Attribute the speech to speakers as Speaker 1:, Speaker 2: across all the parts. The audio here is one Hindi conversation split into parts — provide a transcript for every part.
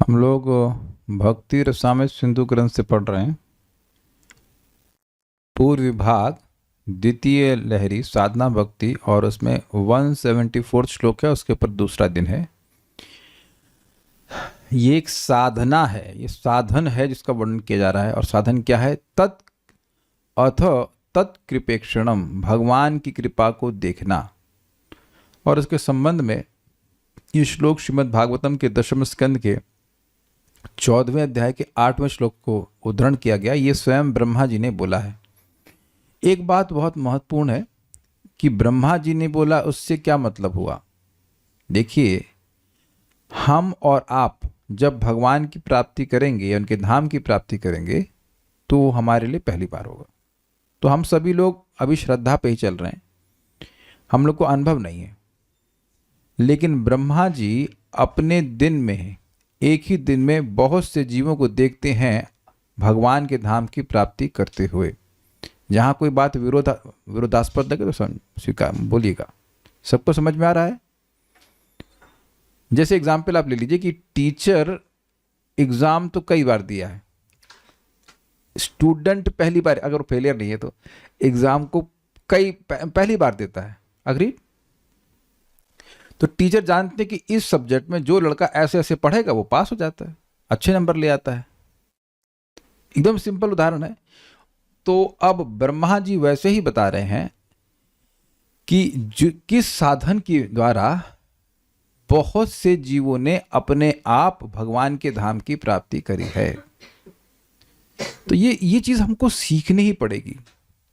Speaker 1: हम लोग भक्ति रसामृत सिंधु ग्रंथ से पढ़ रहे हैं। पूर्व विभाग द्वितीय लहरी साधना भक्ति और उसमें 174 श्लोक है, उसके ऊपर दूसरा दिन है। ये एक साधना है, ये साधन है जिसका वर्णन किया जा रहा है। और साधन क्या है? अथ तत्कृपेक्षणम, भगवान की कृपा को देखना। और इसके संबंध में ये श्लोक श्रीमद् भागवतम के 10वें स्कंद के 14वें अध्याय के 8वें श्लोक को उद्धरण किया गया। ये स्वयं ब्रह्मा जी ने बोला है। एक बात बहुत महत्वपूर्ण है कि ब्रह्मा जी ने बोला, उससे क्या मतलब हुआ? देखिए, हम और आप जब भगवान की प्राप्ति करेंगे या उनके धाम की प्राप्ति करेंगे तो हमारे लिए पहली बार होगा। तो हम सभी लोग अभी श्रद्धा पे ही चल रहे हैं, हम लोग को अनुभव नहीं है। लेकिन ब्रह्मा जी अपने दिन में, एक ही दिन में बहुत से जीवों को देखते हैं भगवान के धाम की प्राप्ति करते हुए। जहाँ कोई बात विरोधास्पद लगे तो स्वीकार बोलिएगा। सबको समझ में आ रहा है? जैसे एग्जाम्पल आप ले लीजिए कि टीचर एग्जाम तो कई बार दिया है, स्टूडेंट पहली बार, अगर वो फेलियर नहीं है तो एग्जाम को पहली बार देता है। अग्री? तो टीचर जानते हैं कि इस सब्जेक्ट में जो लड़का ऐसे ऐसे पढ़ेगा वो पास हो जाता है, अच्छे नंबर ले आता है। एकदम सिंपल उदाहरण है। तो अब ब्रह्मा जी वैसे ही बता रहे हैं कि किस साधन के द्वारा बहुत से जीवों ने अपने आप भगवान के धाम की प्राप्ति करी है। तो ये चीज हमको सीखनी ही पड़ेगी,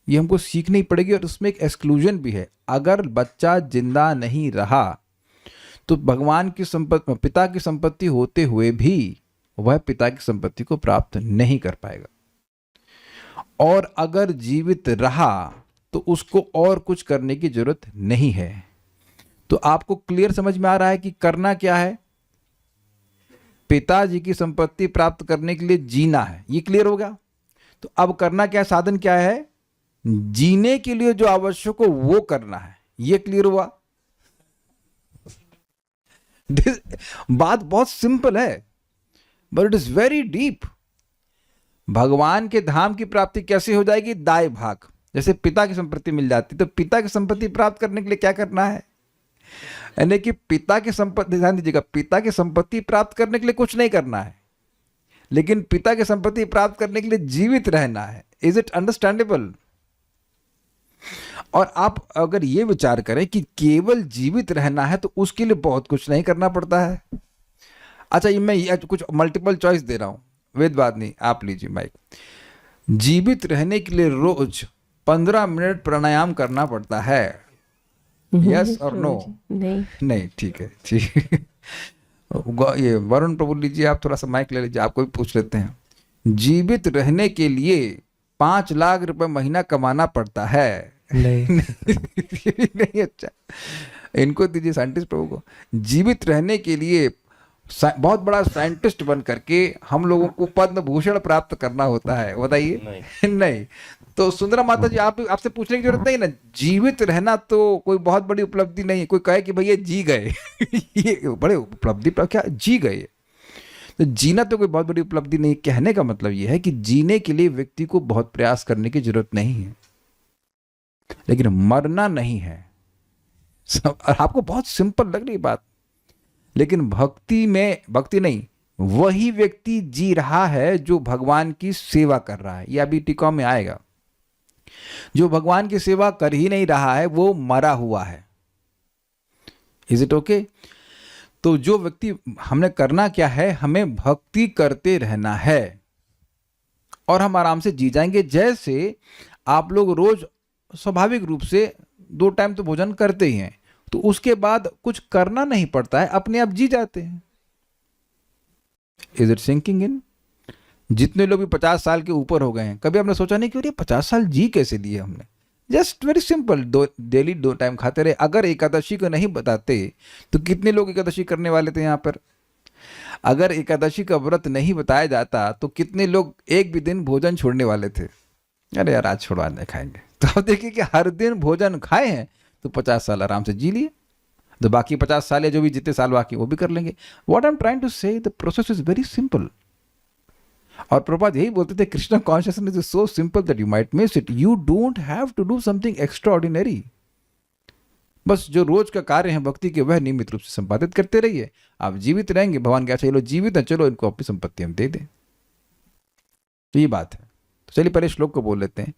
Speaker 1: ये हमको सीखनी ही पड़ेगी। और उसमें एक एक्सक्लूजन भी है। अगर बच्चा जिंदा नहीं रहा तो भगवान की संपत्ति, पिता की संपत्ति होते हुए भी वह पिता की संपत्ति को प्राप्त नहीं कर पाएगा। और अगर जीवित रहा तो उसको और कुछ करने की जरूरत नहीं है। तो आपको क्लियर समझ में आ रहा है कि करना क्या है? पिताजी की संपत्ति प्राप्त करने के लिए जीना है। ये क्लियर होगा? तो अब करना क्या है? साधन क्या है? जीने के लिए जो आवश्यक हो वो करना है। ये क्लियर हुआ? बात बहुत सिंपल है but it is very deep. भगवान के धाम की प्राप्ति कैसे हो जाएगी? दाय भाग। जैसे पिता की संपत्ति मिल जाती, तो पिता की संपत्ति प्राप्त करने के लिए क्या करना है? यानी कि पिता की संपत्ति, ध्यान दीजिएगा, पिता की संपत्ति प्राप्त करने के लिए कुछ नहीं करना है, लेकिन पिता की संपत्ति प्राप्त करने के लिए जीवित रहना है। Is it understandable? और आप अगर ये विचार करें कि केवल जीवित रहना है तो उसके लिए बहुत कुछ नहीं करना पड़ता है। अच्छा, ये मैं कुछ मल्टीपल चॉइस दे रहा हूं, वेद बात नहीं, आप लीजिए माइक। जीवित रहने के लिए रोज 15 मिनट प्राणायाम करना पड़ता है। यस और नो? नहीं, ठीक है, ठीक। ये वरुण प्रभु लीजिए, आप थोड़ा सा माइक ले लीजिए, आपको भी पूछ लेते हैं। जीवित रहने के लिए 5 लाख रुपए महीना कमाना पड़ता है। नहीं। नहीं, अच्छा, इनको दीजिए, साइंटिस्ट प्रभु को। जीवित रहने के लिए बहुत बड़ा साइंटिस्ट बन करके हम लोगों को पद्म भूषण प्राप्त करना होता है, बताइए। नहीं। नहीं। तो सुंदरा माता जी, आपसे पूछने की जरूरत नहीं ना। जीवित रहना तो कोई बहुत बड़ी उपलब्धि नहीं है। कोई कहे कि भैया जी गए ये बड़े उपलब्धि, क्या जी गए? तो जीना तो कोई बहुत बड़ी उपलब्धि नहीं। कहने का मतलब यह है कि जीने के लिए व्यक्ति को बहुत प्रयास करने की जरूरत नहीं है, लेकिन मरना नहीं है। आपको बहुत सिंपल लग रही बात, लेकिन भक्ति नहीं, वही व्यक्ति जी रहा है जो भगवान की सेवा कर रहा है। यह अभी टीका में आएगा। जो भगवान की सेवा कर ही नहीं रहा है वो मरा हुआ है। Is it okay? तो जो व्यक्ति, हमने करना क्या है? हमें भक्ति करते रहना है और हम आराम से जी जाएंगे। जैसे आप लोग रोज स्वाभाविक रूप से 2 टाइम तो भोजन करते ही हैं, तो उसके बाद कुछ करना नहीं पड़ता है, अपने आप जी जाते हैं। Is it sinking in? जितने लोग भी 50 साल के ऊपर हो गए हैं, कभी आपने सोचा नहीं कि अरे 50 साल जी कैसे लिए हमने? Just very simple, daily 2 time खाते रहे। अगर एकादशी को नहीं बताते तो कितने लोग एकादशी करने वाले थे यहाँ पर? अगर एकादशी का व्रत नहीं बताया जाता तो कितने लोग एक भी दिन भोजन छोड़ने वाले थे? अरे यार, आज छोड़वा नहीं खाएंगे। तो आप देखिए कि हर दिन भोजन खाए हैं तो 50 साल आराम से जी लिए। तो बाकी 50 साल या जो भी जितने साल बाकी वो भी कर लेंगे. What I am trying to say, the process is very simple. और प्रभुपाद यही बोलते थे, Krishna consciousness is so simple that you might miss it. You don't have to do something extraordinary. बस जो रोज का कार्य है भक्ति के, वह नियमित रूप से संपादित करते रहिए. आप जीवित रहेंगे. भगवान क्या चाहिए, लो जीवित है, चलो इनको अपनी संपत्ति हम दे दें. तो ये बात है. तो चलिए पहले श्लोक को बोल लेते हैं.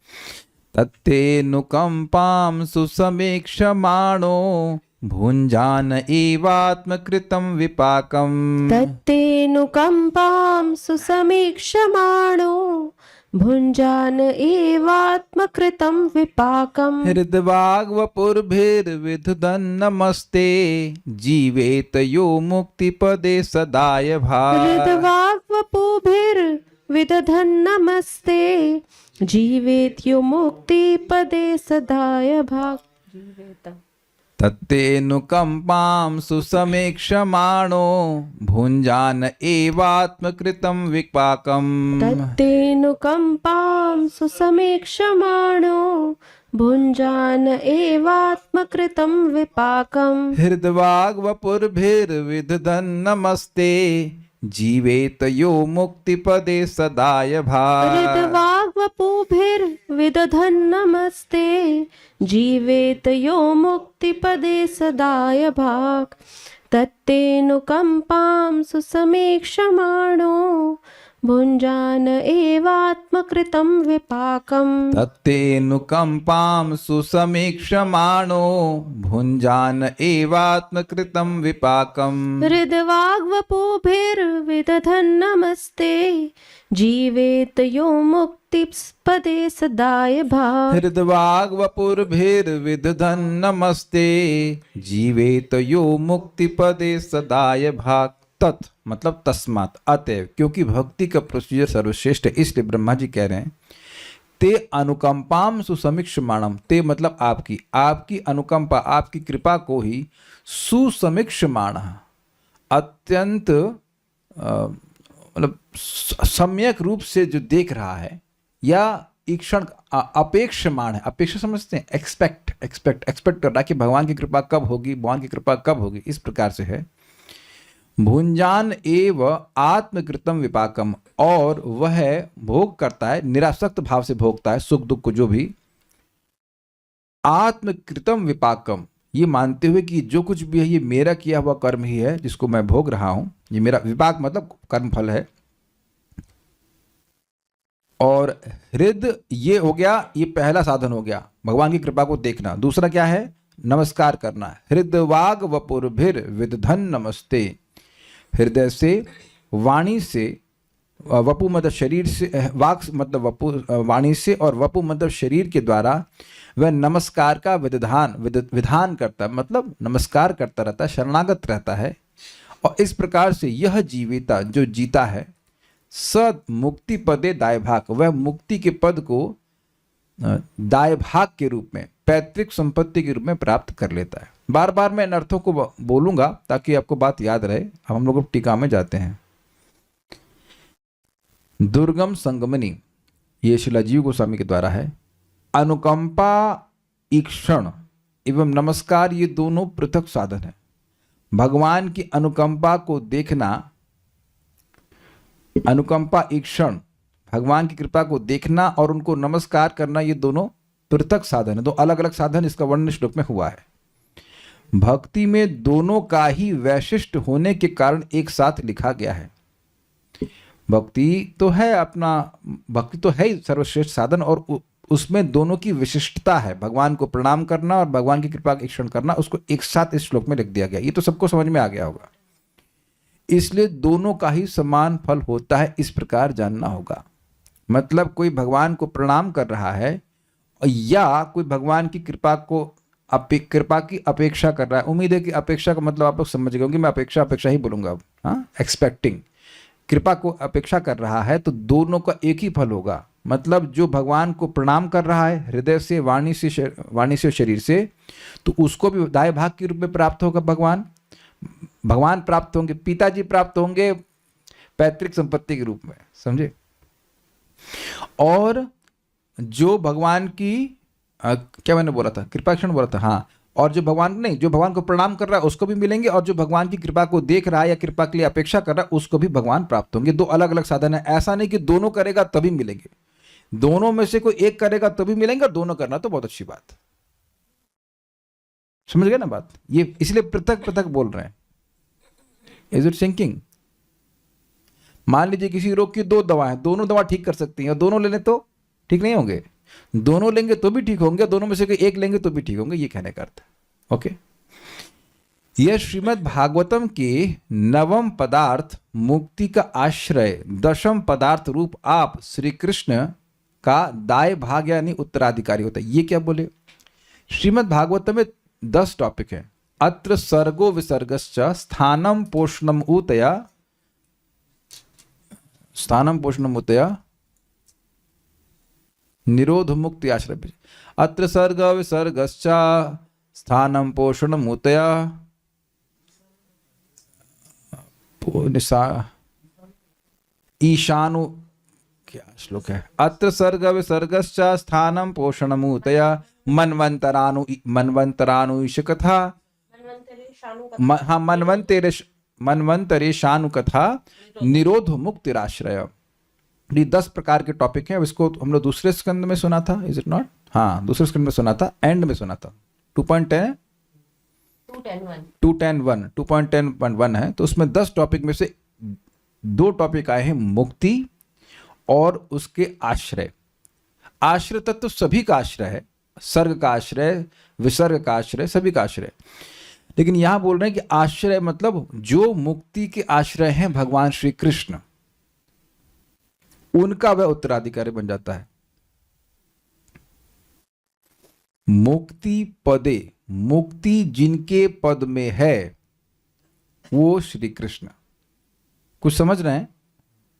Speaker 1: तत्तेऽनुकंपां सुसमीक्षमाणो भुञ्जान एवात्मकृतं विपाकम्.
Speaker 2: तत्तेऽनुकंपां सुसमीक्षमाणो भुञ्जान एवात्मकृतं विपाकम्.
Speaker 1: हृद्वाग्वपुर्भिर्विधुदन्नमस्ते जीवेत यो मुक्तिपदे सदाय भाक्.
Speaker 2: हृद्वाग्वपुर्भिर्विदधन्नमस्ते जीवेत यो मुक्तिपदे सदाय भाक्.
Speaker 1: तत्तेऽनुकंपां सुसमीक्षमाणो भुञ्जान एवात्मकृतं विपाकम्.
Speaker 2: तत्तेऽनुकंपां सुसमीक्षमाणो भुञ्जान एवात्मकृतं विपाकम्.
Speaker 1: हृद्वाग्वपुर्भिर्विदधन्नमस्ते जीवेत यो मुक्तिपदे सदाय भाक्.
Speaker 2: हृद्वाग्वपुर्भिर्विदधन्नमस्ते जीवेत यो मुक्तिपदे सदाय भाक्. तत्तेऽनुकंपां सुसमीक्षमाणो भुञ्जान एवात्मकृतं विपाकम्.
Speaker 1: तत्तेऽनुकंपां सुसमीक्षमाणो भुञ्जान एवात्मकृतं विपाकम्.
Speaker 2: हृद्वाग्वपुर्भिर्विदधन्नमस्ते जीवेत यो मुक्तिपदे सदाय भाक्.
Speaker 1: हृद्वाग्वपुर्भिर्विदधन्नमस्ते जीवेत यो मुक्तिपदे सदाय भाक्. तत् मतलब तस्मात्, अतएव, क्योंकि भक्ति का प्रोसीजर सर्वश्रेष्ठ है, इसलिए ब्रह्मा जी कह रहे हैं ते अनुकंपाम सुसमीक्षमाणम. ते मतलब आपकी, आपकी अनुकंपा, आपकी कृपा को ही सुसमीक्षमाण, अत्यंत मतलब सम्यक रूप से जो देख रहा है, या ईक्षण अपेक्षमाण है. अपेक्षा समझते हैं, एक्सपेक्ट कर रहा है कि भगवान की कृपा कब होगी, भगवान की कृपा कब होगी, इस प्रकार से है. भुंजान एव आत्मकृतम विपाकम, और वह भोग करता है, निरासक्त भाव से भोगता है सुख दुख को, जो भी. आत्मकृतम विपाकम, ये मानते हुए कि जो कुछ भी है ये मेरा किया हुआ कर्म ही है जिसको मैं भोग रहा हूं. ये मेरा विपाक मतलब कर्म फल है. और हृद, ये हो गया, ये पहला साधन हो गया भगवान की कृपा को देखना. दूसरा क्या है, नमस्कार करना. हृदवाग वपुर्भिर विदधन नमस्ते. हृदय से, वाणी से, वपु मतलब शरीर से, वाक मतलब वपु वाणी से, और वपु मतलब शरीर के द्वारा वह नमस्कार का विधान करता है, मतलब नमस्कार करता रहता है, शरणागत रहता है. और इस प्रकार से यह जीविता, जो जीता है, स मुक्ति पदे दायभाग, वह मुक्ति के पद को दायभाग के रूप में, पैतृक संपत्ति के रूप में प्राप्त कर लेता है. बार बार मैं इन अर्थों को बोलूंगा ताकि आपको बात याद रहे. अब हम लोग टीका में जाते हैं. दुर्गम संगमनी, ये श्रील जीव गोस्वामी के द्वारा है. अनुकंपा, ईक्षण एवं नमस्कार, ये दोनों पृथक साधन है. भगवान की अनुकंपा को देखना, अनुकंपा ईक्षण, भगवान की कृपा को देखना और उनको नमस्कार करना, ये दोनों पृथक साधन है. दो अलग अलग साधन, इसका वर्णन श्लोक में हुआ है. भक्ति में दोनों का ही वैशिष्ट होने के कारण एक साथ लिखा गया है. भक्ति तो है अपना, भक्ति तो है सर्वश्रेष्ठ साधन, और उसमें दोनों की विशिष्टता है. भगवान को प्रणाम करना और भगवान की कृपा का ईक्षण करना, उसको एक साथ इस श्लोक में लिख दिया गया. ये तो सबको समझ में आ गया होगा. इसलिए दोनों का ही समान फल होता है, इस प्रकार जानना होगा. मतलब कोई भगवान को प्रणाम कर रहा है या कोई भगवान की कृपा को कृपा की अपेक्षा कर रहा है. उम्मीद है कि अपेक्षा का मतलब आप लोग समझ गए होंगे. मैं अपेक्षा ही बोलूंगा अब. हाँ, एक्सपेक्टिंग, कृपा को अपेक्षा कर रहा है, तो दोनों का एक ही फल होगा. मतलब जो भगवान को प्रणाम कर रहा है हृदय से, वाणी से और शरीर से, तो उसको भी दाय भाग के रूप में प्राप्त होगा. भगवान प्राप्त होंगे, पिताजी प्राप्त होंगे पैतृक संपत्ति के रूप में, समझे. और जो भगवान की क्या मैंने बोला था, कृपा क्षण बोला था, हाँ, और जो भगवान नहीं, जो भगवान को प्रणाम कर रहा है उसको भी मिलेंगे, और जो भगवान की कृपा को देख रहा है या कृपा के लिए अपेक्षा कर रहा है उसको भी भगवान प्राप्त होंगे। दो अलग अलग साधन है। ऐसा नहीं कि दोनों करेगा तभी मिलेंगे, दोनों में से कोई एक करेगा तभी मिलेंगे, और दोनों करना तो बहुत अच्छी बात है। समझ गए ना बात? ये इसलिए पृथक पृथक बोल रहे हैं। Is it sinking? मान लीजिए किसी रोग की दो दवा है, दोनों दवा ठीक कर सकती हैं, और दोनों ले लें तो ठीक नहीं होंगे, दोनों लेंगे तो भी ठीक होंगे, दोनों में से कोई एक लेंगे तो भी ठीक होंगे, ये कहने का अर्थ है। ओके, यह श्रीमद् भागवतम के नवम पदार्थ मुक्ति का आश्रय, दशम पदार्थ रूप आप श्री कृष्ण का दाय भाग यानी उत्तराधिकारी होता है। ये क्या बोले? श्रीमद् भागवतम में 10 टॉपिक है। अत्र सर्गो विसर्गश्च स्थानम पोषणम ऊतया, स्थानम पोषणम ऊतया निरोध मुक्ति आश्रय। अत्र सर्ग विसर्गश्च स्थानम पोषणम ऊतया ईशानु, क्या श्लोक है? अत्र सर्ग विसर्गश्च स्थानम पोषणमूतया मन्वंतरानुष कथा, हाँ मन्वंतरे शानु कथा निरोध मुक्तिराश्रय। ये 10 प्रकार के टॉपिक हैं। अब इसको हम लोग दूसरे स्कंद में सुना था, इज इट नॉट? हाँ, दूसरे स्कंद में सुना था, एंड में सुना था। 2.10.1 है। तो उसमें 10 टॉपिक में से 2 टॉपिक आए हैं मुक्ति और उसके आश्रय। आश्रय तत्व सभी का आश्रय है, सर्ग का आश्रय, विसर्ग का आश्रय, सभी का आश्रय। लेकिन यहां बोल रहे हैं कि आश्रय मतलब जो मुक्ति के आश्रय हैं भगवान श्री कृष्ण, उनका वह उत्तराधिकारी बन जाता है। मुक्ति पदे, मुक्ति जिनके पद में है वो श्री कृष्ण। कुछ समझ रहे हैं?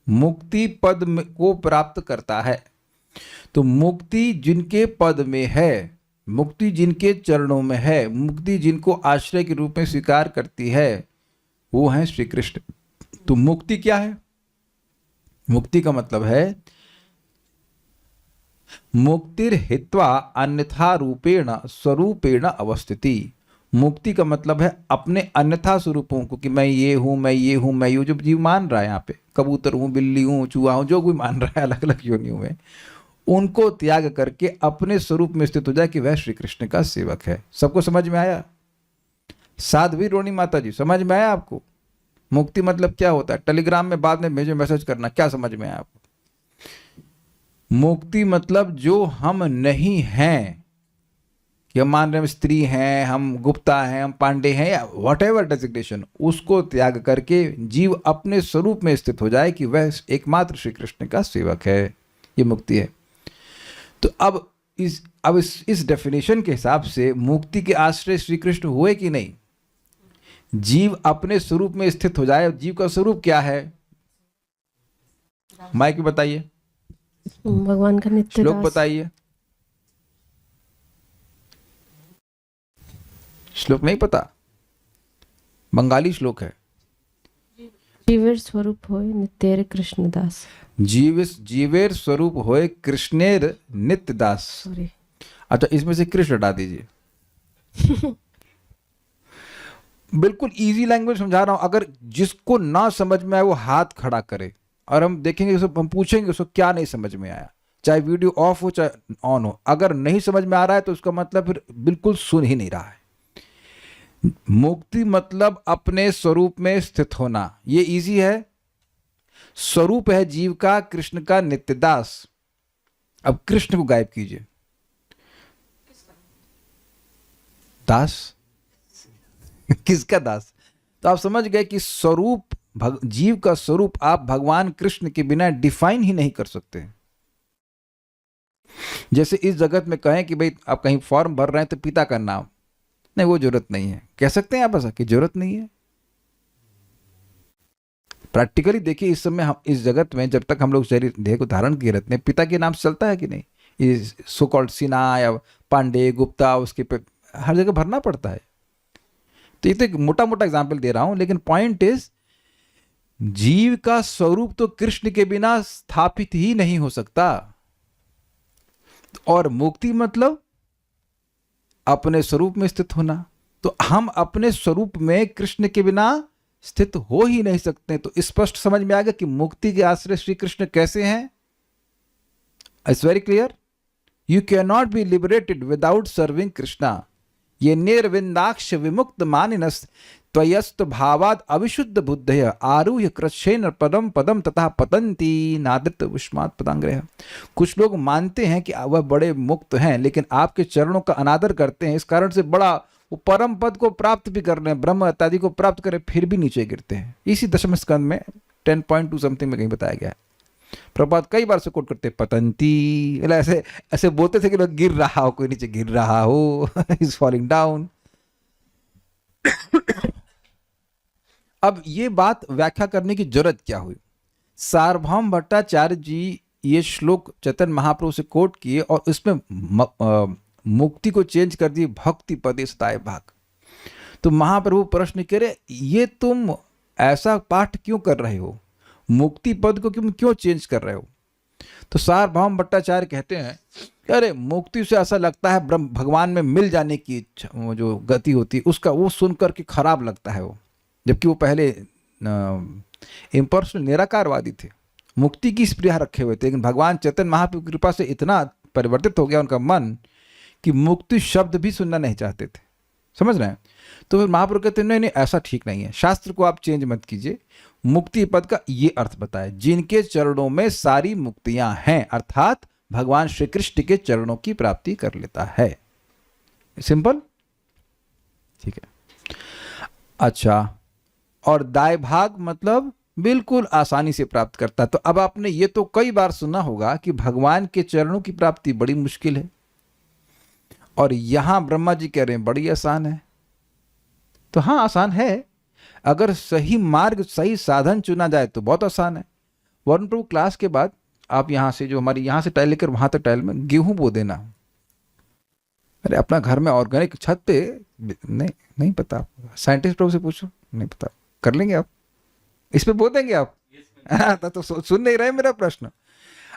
Speaker 1: मुक्ति पद को प्राप्त करता है। तो मुक्ति जिनके पद में है, मुक्ति जिनके चरणों में है, मुक्ति जिनको आश्रय के रूप में स्वीकार करती है, वो है श्री कृष्ण। तो मुक्ति क्या है? मुक्ति का मतलब है मुक्तिर हित्वा अन्यथा रूपेण स्वरूपेण अवस्थिति। मुक्ति का मतलब है अपने अन्यथा स्वरूपों को, कि मैं ये हूं, मैं ये हूं, मैं ये, जो जीव मान रहा है यहाँ पे, कबूतर हूं, बिल्ली हूं, चूहा हूं, जो कोई मान रहा है अलग अलग योनियों में, उनको त्याग करके अपने स्वरूप में स्थित हो जाए कि वह श्री कृष्ण का सेवक है। सबको समझ में आया? साध्वी रोणी माता जी, समझ में आया आपको? मुक्ति मतलब क्या होता है? टेलीग्राम में बाद में भेजो, मैसेज करना, क्या समझ में आया आपको? मुक्ति मतलब जो हम नहीं हैं, कि हम मान रहे हैं स्त्री हैं, हम गुप्ता हैं, हम पांडे हैं, या वॉट एवर डेजिग्नेशन, उसको त्याग करके जीव अपने स्वरूप में स्थित हो जाए कि वह एकमात्र श्री कृष्ण का सेवक है। ये मुक्ति है। तो अब इस डेफिनेशन के हिसाब से मुक्ति के आश्रय श्री कृष्ण हुए कि नहीं? जीव अपने स्वरूप में स्थित हो जाए। जीव का स्वरूप क्या है? माइक में बताइए,
Speaker 2: भगवान का नित्य
Speaker 1: श्लोक
Speaker 2: दास।
Speaker 1: बताइए। श्लोक नहीं पता? बंगाली श्लोक है।
Speaker 2: जीवेर स्वरूप होय नित्यर कृष्ण दास।
Speaker 1: जीवेर स्वरूप होए कृष्णेर नित्य दास।
Speaker 2: सॉरी।
Speaker 1: अच्छा, इसमें से कृष्ण हटा दीजिए। बिल्कुल इजी लैंग्वेज समझा रहा हूं। अगर जिसको ना समझ में आए वो हाथ खड़ा करे, और हम देखेंगे, हम पूछेंगे उसको क्या नहीं समझ में आया, चाहे वीडियो ऑफ हो चाहे ऑन हो। अगर नहीं समझ में आ रहा है तो उसका मतलब फिर बिल्कुल सुन ही नहीं रहा है। मुक्ति मतलब अपने स्वरूप में स्थित होना, ये इजी है। स्वरूप है जीव का कृष्ण का नित्य दास। अब कृष्ण को गायब कीजिए। दास किसका दास? तो आप समझ गए कि स्वरूप, जीव का स्वरूप आप भगवान कृष्ण के बिना डिफाइन ही नहीं कर सकते। जैसे इस जगत में कहें कि भाई आप कहीं फॉर्म भर रहे हैं तो पिता का नाम नहीं, वो जरूरत नहीं है। कह सकते हैं आप ऐसा कि जरूरत नहीं है? प्रैक्टिकली देखिए, इस समय हम इस जगत में जब तक हम लोग शरीर देह को धारण किए रहते हैं, पिता के नाम से चलता है कि नहीं? इस सो कॉल्ड सिन्हा या पांडे, गुप्ता, उसके पे हर जगह भरना पड़ता है। तो ये तो एक मोटा मोटा एग्जाम्पल दे रहा हूं, लेकिन पॉइंट इज जीव का स्वरूप तो कृष्ण के बिना स्थापित ही नहीं हो सकता। और मुक्ति मतलब अपने स्वरूप में स्थित होना। तो हम अपने स्वरूप में कृष्ण के बिना स्थित हो ही नहीं सकते। तो स्पष्ट समझ में आ गया कि मुक्ति के आश्रय श्री कृष्ण कैसे हैं। It's very clear. You can not be liberated without serving Krishna. ये निर्विंदाक्ष विमुक्त मानिनस त्वयस्त भावाद अविशुद्ध बुद्धय आरूह्य कृच्छेन पदम पदम तथा पतंती नादित विस्मात पदांग्रह। कुछ लोग मानते हैं कि वह बड़े मुक्त हैं, लेकिन आपके चरणों का अनादर करते हैं, इस कारण से बड़ा वो परम पद को प्राप्त भी कर रहे हैं, ब्रह्म इत्यादि को प्राप्त करें, फिर भी नीचे गिरते हैं। इसी दशम स्कंद में 10.2 समथिंग में कहीं बताया गया है। प्रभुपाद कई बार से कोट करते पतंती, ऐसे ऐसे बोलते थे कि लोग गिर रहा हो, कोई नीचे गिर रहा हो, इज फॉलिंग डाउन। अब ये बात व्याख्या करने की जरूरत क्या हुई। सार्वभौम भट्टाचार्य जी ये श्लोक चैतन्य महाप्रभु से कोट किए और इसमें मुक्ति को चेंज कर दिए भक्ति पदे सताए भाग। तो महाप्रभु प्रश्न करे, ये तुम ऐसा पाठ क्यों कर रहे हो, मुक्ति पद को क्यों चेंज कर रहे हो। तो सार्वभौम भट्टाचार्य कहते हैं, अरे मुक्ति से ऐसा लगता है ब्रह्म भगवान में मिल जाने की इच्छा, वो जो गति होती है उसका, वो सुनकर के खराब लगता है वो, जबकि वो पहले इम्पर्सनल निराकारवादी थे, मुक्ति की स्पृहा रखे हुए थे। लेकिन भगवान चैतन्य महाप्रभु की कृपा से इतना परिवर्तित हो गया उनका मन कि मुक्ति शब्द भी सुनना नहीं चाहते थे। समझ रहे हैं। तो फिर महाप्रभु कहते हैं, नहीं नहीं ऐसा ठीक नहीं है, शास्त्र को आप चेंज मत कीजिए, मुक्ति पद का ये अर्थ बताए, जिनके चरणों में सारी मुक्तियां हैं, अर्थात भगवान श्री कृष्ण के चरणों की प्राप्ति कर लेता है। सिंपल, ठीक है। अच्छा, और दाय भाग मतलब बिल्कुल आसानी से प्राप्त करता है। तो अब आपने ये तो कई बार सुना होगा कि भगवान के चरणों की प्राप्ति बड़ी मुश्किल है, और यहां ब्रह्मा जी कह रहे हैं बड़ी आसान है। तो हाँ, आसान है, अगर सही मार्ग सही साधन चुना जाए तो बहुत आसान है। वरुण प्रभु क्लास के बाद आप यहाँ से, जो हमारी यहाँ से टाइल लेकर वहां तक टाइल में गेहूं बो देना। अरे अपना घर में ऑर्गेनिक छत पे, नहीं पता, साइंटिस्ट प्रभु से पूछो, नहीं पता, कर लेंगे आप, इस पे बो देंगे आप। तो सुन नहीं रहे मेरा प्रश्न।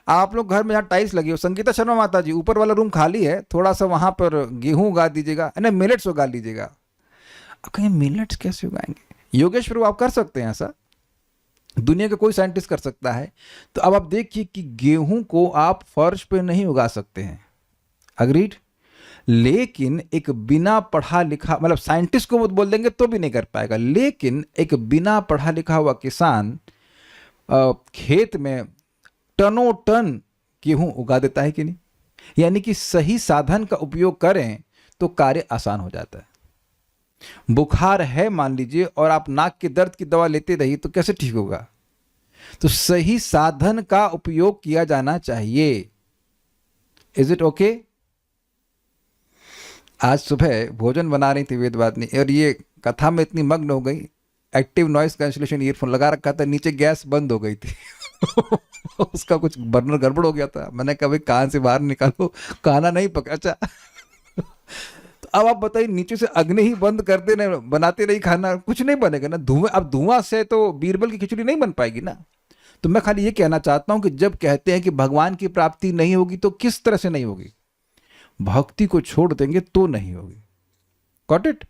Speaker 1: आप लोग घर में जहाँ टाइल्स लगी हो, संगीता शर्मा माता जी, ऊपर वाला रूम खाली है, थोड़ा सा वहां पर गेहूं उगा दीजिएगा, नहीं मिलेट्स उगा लीजिएगा। अब कहीं मिलेट्स कैसे उगाएंगे? योगेश प्रभु आप कर सकते हैं ऐसा, दुनिया का कोई साइंटिस्ट कर सकता है। तो अब आप देखिए कि गेहूं को आप फर्श पे नहीं उगा सकते हैं, अग्रीड। लेकिन एक बिना पढ़ा लिखा, मतलब साइंटिस्ट को वो बोल देंगे तो भी नहीं कर पाएगा, लेकिन एक बिना पढ़ा लिखा हुआ किसान खेत में टनों टन गेहूं उगा देता है कि नहीं। यानी कि सही साधन का उपयोग करें तो कार्य आसान हो जाता है। बुखार है मान लीजिए, और आप नाक के दर्द की दवा लेते रहिए तो कैसे ठीक होगा। तो सही साधन का उपयोग किया जाना चाहिए। Is it okay? आज सुबह भोजन बना रही थी वेदवादिनी, और ये कथा में इतनी मग्न हो गई, एक्टिव नॉइस कैंसिलेशन ईयरफोन लगा रखा था, नीचे गैस बंद हो गई थी। उसका कुछ बर्नर गड़बड़ हो गया था। मैंने कहा भाई कान से बाहर निकालो, खाना नहीं पका। अच्छा, तो अब आप बताइए, नीचे से अग्नि ही बंद कर देने, बनाते नहीं खाना, कुछ नहीं बनेगा ना। धुआं, अब धुआं से तो बीरबल की खिचड़ी नहीं बन पाएगी ना। तो मैं खाली ये कहना चाहता हूं कि जब कहते हैं कि भगवान की प्राप्ति नहीं होगी, तो किस तरह से नहीं होगी? भक्ति को छोड़ देंगे तो नहीं होगी। Got it?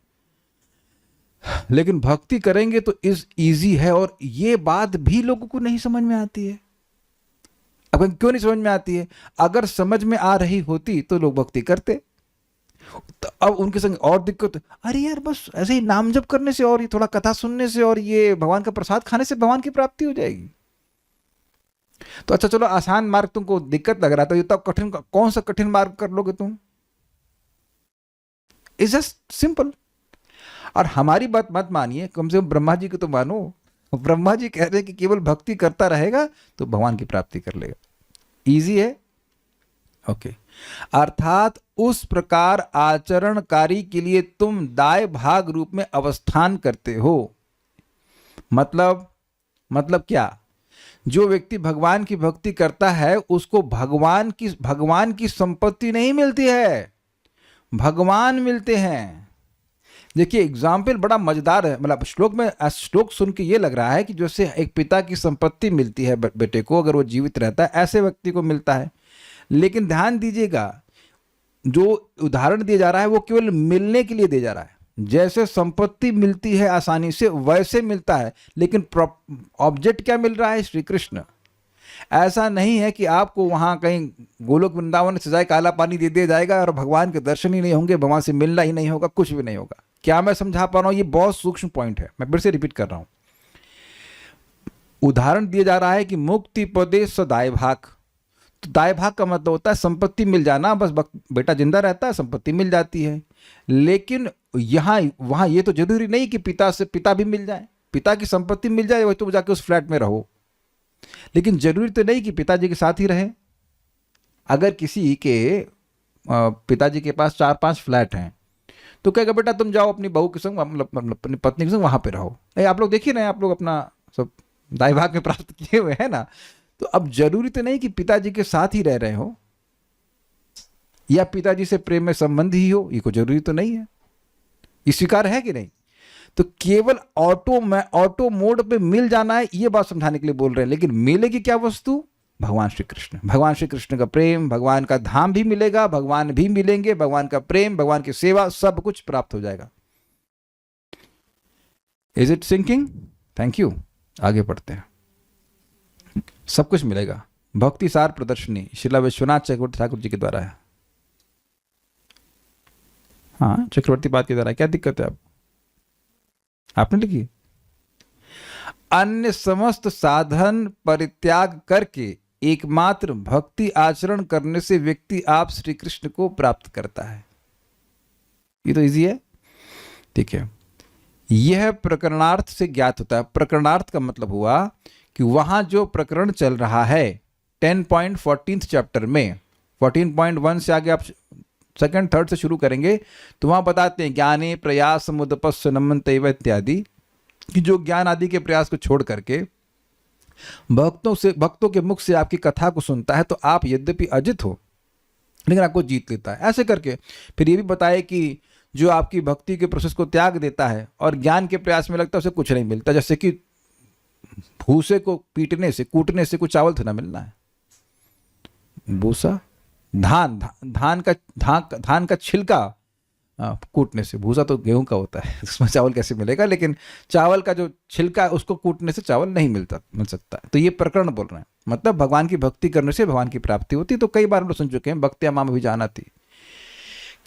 Speaker 1: लेकिन भक्ति करेंगे तो इज इजी है, और ये बात भी लोगों को नहीं समझ में आती है। अब क्यों नहीं समझ में आती है? अगर समझ में आ रही होती तो लोग भक्ति करते। तो अब उनके संग और दिक्कत, अरे यार बस ऐसे ही नाम जप करने से और ये थोड़ा कथा सुनने से और ये भगवान का प्रसाद खाने से भगवान की प्राप्ति हो जाएगी। तो अच्छा चलो, आसान मार्ग तुमको दिक्कत लग रहा था, तो कठिन, कौन सा कठिन मार्ग कर लोगे तुम? Is just simple. और हमारी बात मत मानिए, कम से कम ब्रह्मा जी को तो मानो। ब्रह्मा जी कह रहे हैं कि केवल भक्ति करता रहेगा तो भगवान की प्राप्ति कर लेगा। इजी है, ओके। अर्थात उस प्रकार आचरणकारी के लिए तुम दाय भाग रूप में अवस्थान करते हो। मतलब क्या? जो व्यक्ति भगवान की भक्ति करता है उसको भगवान की संपत्ति नहीं मिलती है, भगवान मिलते हैं। देखिए एग्जाम्पल बड़ा मजेदार है, मतलब श्लोक सुन के ये लग रहा है कि जैसे एक पिता की संपत्ति मिलती है बेटे को, अगर वो जीवित रहता है, ऐसे व्यक्ति को मिलता है। लेकिन ध्यान दीजिएगा, जो उदाहरण दिया जा रहा है वो केवल मिलने के लिए दिया जा रहा है। जैसे संपत्ति मिलती है आसानी से वैसे मिलता है, लेकिन ऑब्जेक्ट क्या मिल रहा है? श्री कृष्ण। ऐसा नहीं है कि आपको वहां कहीं गोलोक वृंदावन सजाए काला पानी दे दिया जाएगा और भगवान के दर्शन ही नहीं होंगे, भगवान से मिलना ही नहीं होगा, कुछ भी नहीं होगा। क्या मैं समझा पा रहा हूं? ये बहुत सूक्ष्म पॉइंट है, मैं फिर से रिपीट कर रहा हूं। उदाहरण दिया जा रहा है कि मुक्ति पदे सदाय भाग। तो दाय भाग का मतलब होता है संपत्ति मिल जाना, बस बेटा जिंदा रहता है संपत्ति मिल जाती है। लेकिन यहाँ वहां ये तो जरूरी नहीं कि पिता से पिता भी मिल जाए, पिता की संपत्ति मिल जाए वही तो जाके उस फ्लैट में रहो। लेकिन जरूरी तो नहीं कि पिताजी के साथ ही रहे। अगर किसी के पिताजी के पास 4-5 फ्लैट हैं तो कहेगा बेटा तुम जाओ अपनी बहू के संग, मतलब अपनी पत्नी के संग वहां पे रहो। आप लोग देखिए ना, आप लोग अपना सब दाय भाग में प्राप्त किए हुए हैं ना। तो अब जरूरी तो नहीं कि पिताजी के साथ ही रह रहे हो या पिताजी से प्रेम में संबंध ही हो, ये कोई जरूरी तो नहीं है। ये स्वीकार है कि नहीं? तो केवल ऑटो मोड पे मिल जाना है, ये बात समझाने के लिए बोल रहे हैं। लेकिन मिलेगी क्या वस्तु? भगवान श्री कृष्ण। भगवान श्री कृष्ण का प्रेम, भगवान का धाम भी मिलेगा, भगवान भी मिलेंगे, भगवान का प्रेम, भगवान की सेवा, सब कुछ प्राप्त हो जाएगा। Is it sinking? Thank you. आगे पढ़ते हैं। सब कुछ मिलेगा। भक्ति सार प्रदर्शनी श्रीला विश्वनाथ चक्रवर्ती ठाकुर जी के द्वारा है। हाँ, चक्रवर्ती बात के द्वारा। क्या दिक्कत है आपने लिखी? अन्य समस्त साधन परित्याग करके एकमात्र भक्ति आचरण करने से व्यक्ति आप श्री कृष्ण को प्राप्त करता है। ये तो इजी है, ठीक है। यह प्रकरणार्थ से ज्ञात होता है। प्रकरणार्थ का मतलब हुआ कि वहां जो प्रकरण चल रहा है 10.14 चैप्टर में, 14.1 से आगे आप सेकंड थर्ड से शुरू करेंगे तो वहां बताते हैं ज्ञाने प्रयास समुदपस्य नमन्ते इत्यादि, कि जो ज्ञान आदि के प्रयास को छोड़ करके भक्तों के मुख से आपकी कथा को सुनता है तो आप यद्यपि अजित हो लेकिन आपको जीत लेता है। ऐसे करके फिर ये भी बताए कि जो आपकी भक्ति के प्रोसेस को त्याग देता है और ज्ञान के प्रयास में लगता है उसे कुछ नहीं मिलता। जैसे कि भूसे को पीटने से कूटने से कुछ चावल थोड़ा मिलना है। भूसा धान का छिलका कूटने से, भूसा तो गेहूं का होता है उसमें चावल कैसे मिलेगा, लेकिन चावल का जो छिलका है उसको कूटने से चावल नहीं मिल सकता है। तो ये प्रकरण बोल रहे हैं, मतलब भगवान की भक्ति करने से भगवान की प्राप्ति होती। तो कई बार हम लोग सुन चुके हैं भक्तिया माम भी जाना थी,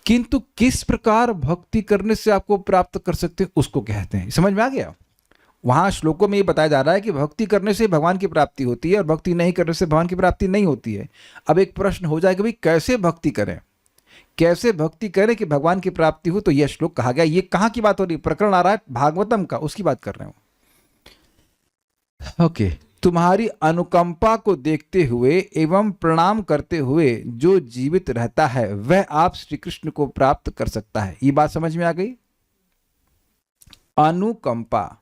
Speaker 1: किंतु किस प्रकार भक्ति करने से आपको प्राप्त कर सकते हैं उसको कहते हैं। समझ में आ गया? वहां श्लोकों में ये बताया जा रहा है कि भक्ति करने से भगवान की प्राप्ति होती है और भक्ति नहीं करने से भगवान की प्राप्ति नहीं होती है। अब एक प्रश्न हो जाएगा भाई कैसे भक्ति करें, कैसे भक्ति करें कि भगवान की प्राप्ति हो? तो यह श्लोक कहा गया। ये कहां की बात हो रही? प्रकरण आ रहा है भागवतम का, उसकी बात कर रहे हो। ओके, तुम्हारी अनुकंपा को देखते हुए एवं प्रणाम करते हुए जो जीवित रहता है वह आप श्री कृष्ण को प्राप्त कर सकता है। ये बात समझ में आ गई? अनुकंपा।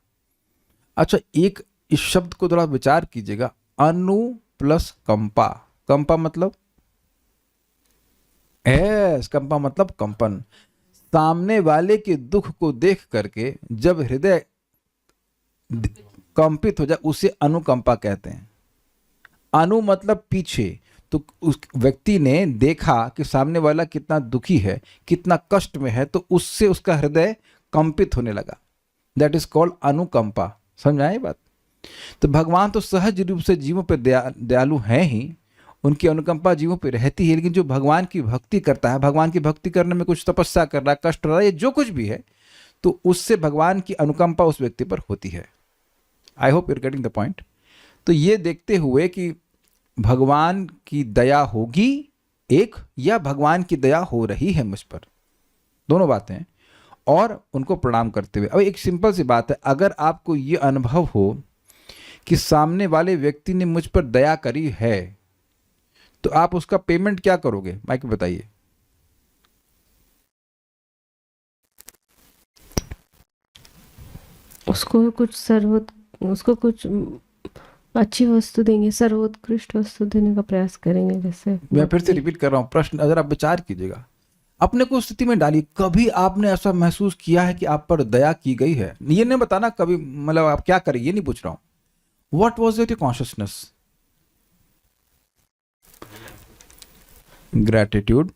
Speaker 1: अच्छा, एक इस शब्द को थोड़ा विचार कीजिएगा। अनु प्लस कंपा। कंपा मतलब कंपा मतलब कंपन। सामने वाले के दुख को देख करके जब हृदय कंपित हो जाए उसे अनुकंपा कहते हैं। अनु मतलब पीछे। तो उस व्यक्ति ने देखा कि सामने वाला कितना दुखी है, कितना कष्ट में है, तो उससे उसका हृदय कंपित होने लगा। दैट इज कॉल्ड अनुकंपा। समझ आए बात? तो भगवान तो सहज रूप से जीवों पर दयालु हैं ही, उनकी अनुकंपा जीवों पे रहती है। लेकिन जो भगवान की भक्ति करता है, भगवान की भक्ति करने में कुछ तपस्या कर रहा है, कष्ट रहा है, ये जो कुछ भी है, तो उससे भगवान की अनुकंपा उस व्यक्ति पर होती है। I hope you're getting the point. तो ये देखते हुए कि भगवान की दया होगी एक, या भगवान की दया हो रही है मुझ पर, दोनों बातें हैं, और उनको प्रणाम करते हुए। अब एक सिंपल सी बात है, अगर आपको ये अनुभव हो कि सामने वाले व्यक्ति ने मुझ पर दया करी है तो आप उसका पेमेंट क्या करोगे? माइक में बताइए।
Speaker 2: उसको कुछ अच्छी वस्तु देंगे, सर्वोत्कृष्ट वस्तु देने का प्रयास करेंगे। जैसे
Speaker 1: मैं फिर से रिपीट कर रहा हूं प्रश्न, अगर आप विचार कीजिएगा, अपने को स्थिति में डालिए। कभी आपने ऐसा महसूस किया है कि आप पर दया की गई है? ये नहीं बताना कभी, मतलब आप क्या करें ये नहीं पूछ रहा हूं। What was it your consciousness? Gratitude,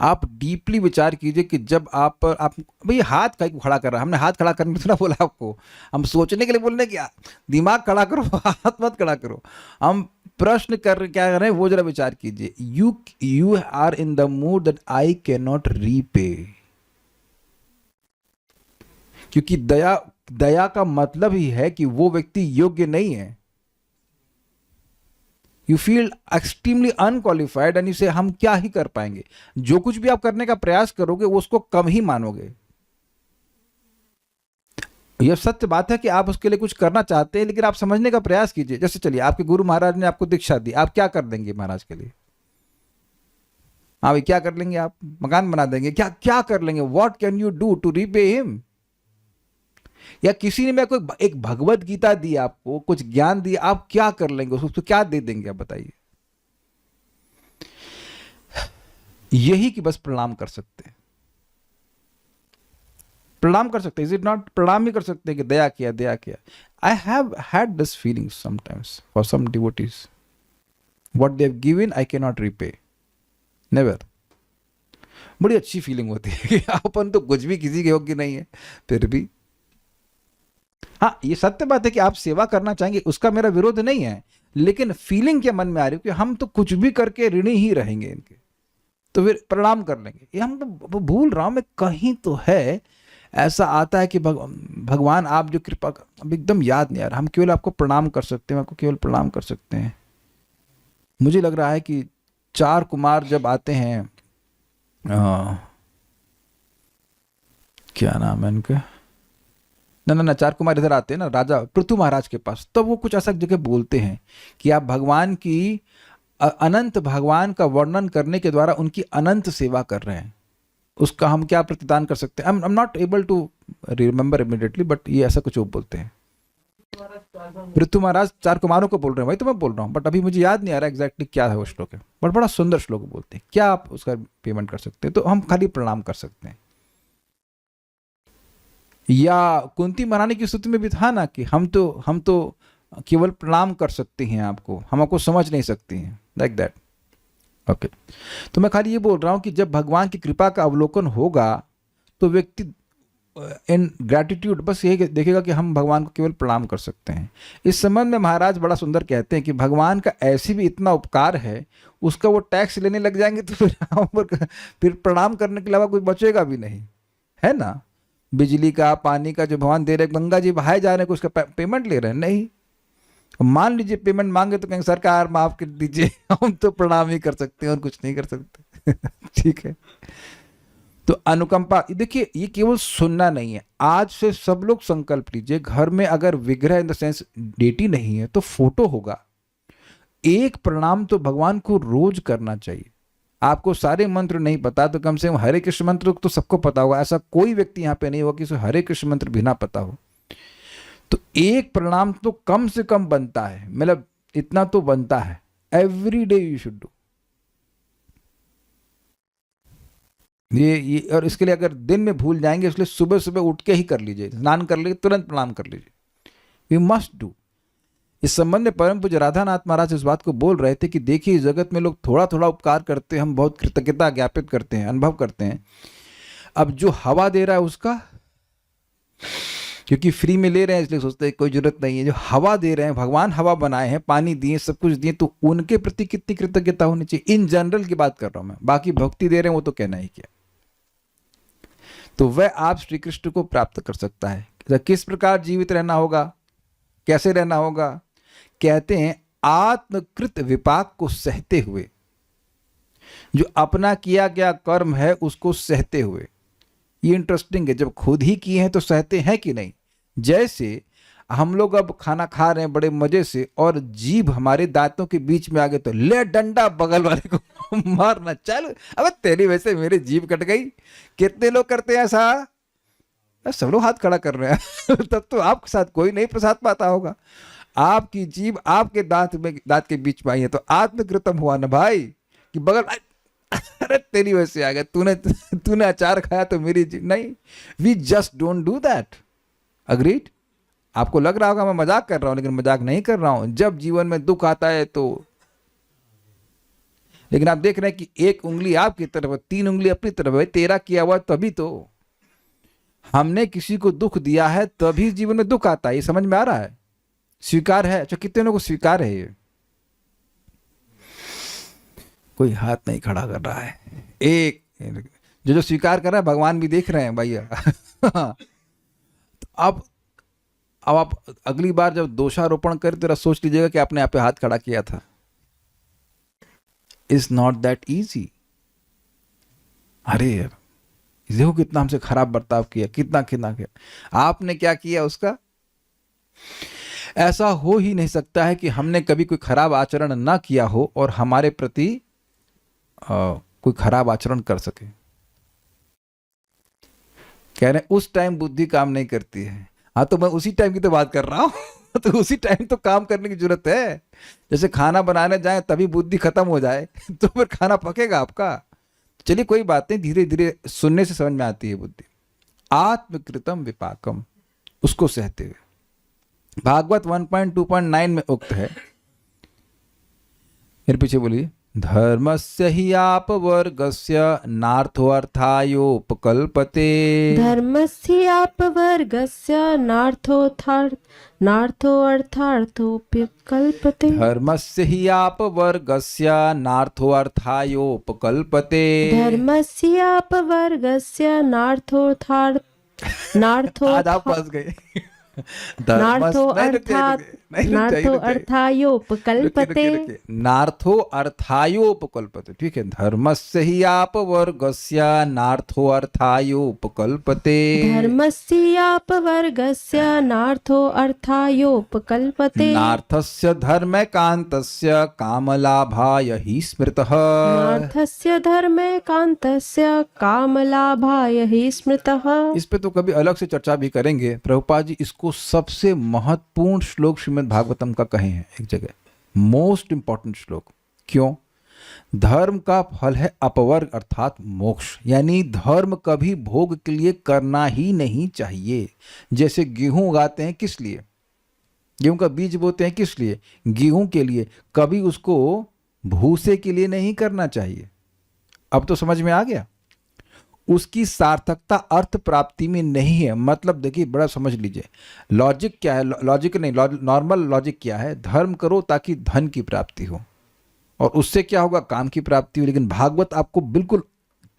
Speaker 1: आप डीपली विचार कीजिए कि जब आप भाई हाथ का खड़ा कर रहा है, हमने हाथ खड़ा करने थोड़ा बोला आपको, हम सोचने के लिए बोल रहे हैं कि दिमाग खड़ा करो, हाथ मत खड़ा करो। हम प्रश्न कर क्या कर रहे हैं वो जरा विचार कीजिए। You are in the mood that I can not repay, क्योंकि दया का मतलब ही है कि वो व्यक्ति योग्य नहीं है। You feel extremely unqualified and इसे हम क्या ही कर पाएंगे। जो कुछ भी आप करने का प्रयास करोगे वो उसको कम ही मानोगे। यह सत्य बात है कि आप उसके लिए कुछ करना चाहते हैं, लेकिन आप समझने का प्रयास कीजिए। जैसे चलिए आपके गुरु महाराज ने आपको दीक्षा दी, आप क्या कर देंगे महाराज के लिए? हाँ, क्या कर लेंगे? आप मकान बना देंगे? क्या क्या कर लेंगे? What can you do to repay him? या किसी ने मैं कोई एक भगवत गीता दी, आपको कुछ ज्ञान दिया, आप क्या कर लेंगे? उसको क्या दे देंगे? आप बताइए। यही कि बस प्रणाम कर सकते हैं, प्रणाम कर सकते हैं। Is it not? प्रणाम ही कर सकते हैं कि दया किया, दया किया। I have had this feeling sometimes for some devotees, what they have given I can not repay, never. बड़ी अच्छी फीलिंग होती है कि अपन तो कुछ भी किसी के योग्य नहीं है, फिर भी। हाँ, ये सत्य बात है कि आप सेवा करना चाहेंगे, उसका मेरा विरोध नहीं है, लेकिन फीलिंग क्या मन में आ रही है कि हम तो कुछ भी करके ऋणी ही रहेंगे इनके, तो फिर प्रणाम कर लेंगे। ये हम तो भूल रहा हूं मैं, कहीं तो है ऐसा आता है कि भगवान आप जो कृपा, अब एकदम याद नहीं आ रहा, हम केवल आपको प्रणाम कर सकते हैं, आपको केवल प्रणाम कर सकते हैं। मुझे लग रहा है कि 4 कुमार जब आते हैं, क्या नाम है इनका, ना 4 कुमार इधर आते हैं ना राजा पृथु महाराज के पास, तब वो कुछ ऐसा जगह बोलते हैं कि आप भगवान की अनंत भगवान का वर्णन करने के द्वारा उनकी अनंत सेवा कर रहे हैं, उसका हम क्या प्रतिदान कर सकते हैं? I am not able to remember immediately, but ये ऐसा कुछ वो बोलते हैं। पृथु महाराज 4 कुमारों को बोल रहे हैं, वही तो मैं बोल रहा हूँ, बट अभी मुझे याद नहीं आ रहा एग्जैक्टली क्या है वो श्लोक है, बट बड़ा सुंदर श्लोक बोलते हैं। क्या आप उसका पेमेंट कर सकते हैं? तो हम खाली प्रणाम कर सकते हैं। या कुंती महारानी की स्तुति में भी था ना कि हम तो केवल प्रणाम कर सकते हैं आपको, हम आपको समझ नहीं सकते हैं, लाइक दैट। ओके, तो मैं खाली ये बोल रहा हूं कि जब भगवान की कृपा का अवलोकन होगा तो व्यक्ति इन ग्रैटिट्यूड बस यही देखेगा कि हम भगवान को केवल प्रणाम कर सकते हैं। इस संबंध में महाराज बड़ा सुंदर कहते हैं कि भगवान का ऐसी भी इतना उपकार है, उसका वो टैक्स लेने लग जाएंगे तो फिर प्रणाम करने के अलावा कुछ बचेगा भी नहीं, है ना। बिजली का, पानी का जो भगवान दे रहे, गंगा जी बहाए जा रहे हैं, उसका पेमेंट ले रहे हैं? नहीं। मान लीजिए पेमेंट मांगे तो कहेंगे सरकार माफ कर दीजिए, हम तो प्रणाम ही कर सकते हैं और कुछ नहीं कर सकते। ठीक है, तो अनुकंपा, देखिए ये केवल सुनना नहीं है। आज से सब लोग संकल्प लीजिए, घर में अगर विग्रह इन द सेंस डेटी नहीं है तो फोटो होगा, एक प्रणाम तो भगवान को रोज करना चाहिए। आपको सारे मंत्र नहीं पता तो कम से कम हरे कृष्ण मंत्र तो सबको पता होगा, ऐसा कोई व्यक्ति यहाँ पे नहीं होगा कि हरे कृष्ण मंत्र भी ना पता हो। तो एक प्रणाम तो कम से कम बनता है, मतलब इतना तो बनता है, every day you should do ये। और इसके लिए अगर दिन में भूल जाएंगे, इसलिए सुबह सुबह उठ के ही कर लीजिए, स्नान कर लीजिए, तुरंत प्रणाम कर लीजिए, यू मस्ट डू। इस संबंध में परम पूज्य राधानाथ महाराज इस बात को बोल रहे थे कि देखिए जगत में लोग थोड़ा थोड़ा उपकार करते हैं, हम बहुत कृतज्ञता ज्ञापित करते हैं, अनुभव करते हैं। अब जो हवा दे रहा है उसका, क्योंकि फ्री में ले रहे हैं इसलिए सोचते हैं कोई जरूरत नहीं है, जो हवा दे रहे हैं, भगवान हवा बनाए हैं, पानी दिए, सब कुछ दिए, तो उनके प्रति कितनी कृतज्ञता होनी चाहिए। इन जनरल की बात कर रहा हूं मैं, बाकी भक्ति दे रहे हैं वो तो कहना ही क्या। तो वह आप श्री कृष्ण को प्राप्त कर सकता है। किस प्रकार जीवित रहना होगा, कैसे रहना होगा? कहते हैं आत्मकृत विपाक को सहते हुए, जो अपना किया गया कर्म है उसको सहते हुए। ये इंटरेस्टिंग है, जब खुद ही किए हैं तो सहते हैं कि नहीं। जैसे हम लोग अब खाना खा रहे हैं बड़े मजे से और जीभ हमारे दांतों के बीच में आ गए तो ले डंडा बगल वाले को मारना, चल अब तेरी वजह से मेरी जीभ कट गई। कितने लोग करते हैं ऐसा? सब लोग हाथ खड़ा कर रहे हैं तब तो आपके साथ कोई नहीं प्रसाद पाता होगा। आपकी जीभ आपके दांत के बीच में आई है तो आत्मकृतम हुआ ना भाई, कि बगल अरे तेरी वजह से आ गया, तूने अचार खाया तो मेरी जीभ नहीं। We just don't do that. Agreed? आपको लग रहा होगा मैं मजाक कर रहा हूं, लेकिन मजाक नहीं कर रहा हूं। जब जीवन में दुख आता है तो लेकिन आप देख रहे हैं कि एक उंगली आपकी तरफ है, 3 उंगली अपनी तरफ है। तेरा किया हुआ तभी तो हमने किसी को दुख दिया है, तभी जीवन में दुख आता है। ये समझ में आ रहा है? स्वीकार है? अच्छा, कितने लोगों को स्वीकार है ये? कोई हाथ नहीं खड़ा कर रहा है। एक जो स्वीकार कर रहा है, भगवान भी देख रहे हैं भैया। तो अब आप अगली बार जब दोषारोपण करें तो सोच लीजिएगा कि आपने आप पे हाथ खड़ा किया था। Is not that easy. अरे यार, देखो कितना हमसे खराब बर्ताव किया, कितना कितना किया। आपने क्या किया उसका? ऐसा हो ही नहीं सकता है कि हमने कभी कोई खराब आचरण ना किया हो और हमारे प्रति कोई खराब आचरण कर सके। कह रहे हैं उस टाइम बुद्धि काम नहीं करती है। हाँ, तो मैं उसी टाइम की तो बात कर रहा हूं। तो उसी टाइम तो काम करने की जरूरत है। जैसे खाना बनाने जाए तभी बुद्धि खत्म हो जाए तो फिर खाना पकेगा आपका? चलिए कोई बात नहीं, धीरे धीरे सुनने से समझ में आती है बुद्धि। आत्मकृतम विपाकम, उसको सहते हुए। भागवत 1.2.9 में उक्त है, मेरे पीछे बोलिए। धर्मस्य हि आपवर्गस्य नार्थोऽर्थायोपकल्पते।
Speaker 2: धर्मस्यापवर्गस्य नार्थोऽर्थार्थोऽप्यकल्पते।
Speaker 1: धर्मस्य हि आपवर्गस्य नार्थोऽर्थायोपकल्पते।
Speaker 2: धर्मस्यापवर्गस्य
Speaker 1: आज आप फंस गए।
Speaker 2: नार्थोऽर्थायोपकल्पते।
Speaker 1: नार्थो अर्थायोपकल्पते, ठीक है। धर्मस्य हि आपवर्गस्य नार्थो अर्थायोपकल्पते।
Speaker 2: धर्मस्यापवर्गस्य नार्थोऽर्थायोपकल्पते।
Speaker 1: नार्थस्य धर्मैकान्तस्य कामलाभाय हि स्मृतः।
Speaker 2: नार्थस्य धर्मैकान्तस्य कामलाभाय हि स्मृतः।
Speaker 1: इस पे तो कभी अलग से चर्चा भी करेंगे। प्रभुपाद जी इसको सबसे महत्वपूर्ण श्लोक श्रीमद् भागवतम का कहे हैं एक जगह, मोस्ट इंपॉर्टेंट श्लोक। क्यों? धर्म का फल है अपवर्ग अर्थात मोक्ष, यानी धर्म कभी भोग के लिए करना ही नहीं चाहिए। जैसे गेहूं उगाते हैं किस लिए? गेहूं का बीज बोते हैं किस लिए? गेहूं के लिए। कभी उसको भूसे के लिए नहीं करना चाहिए। अब तो समझ में आ गया। उसकी सार्थकता अर्थ प्राप्ति में नहीं है। मतलब देखिए, बड़ा समझ लीजिए, लॉजिक क्या है, लॉजिक नहीं, नॉर्मल लॉजिक क्या है। धर्म करो ताकि धन की प्राप्ति हो, और उससे क्या होगा? काम की प्राप्ति हो। लेकिन भागवत आपको बिल्कुल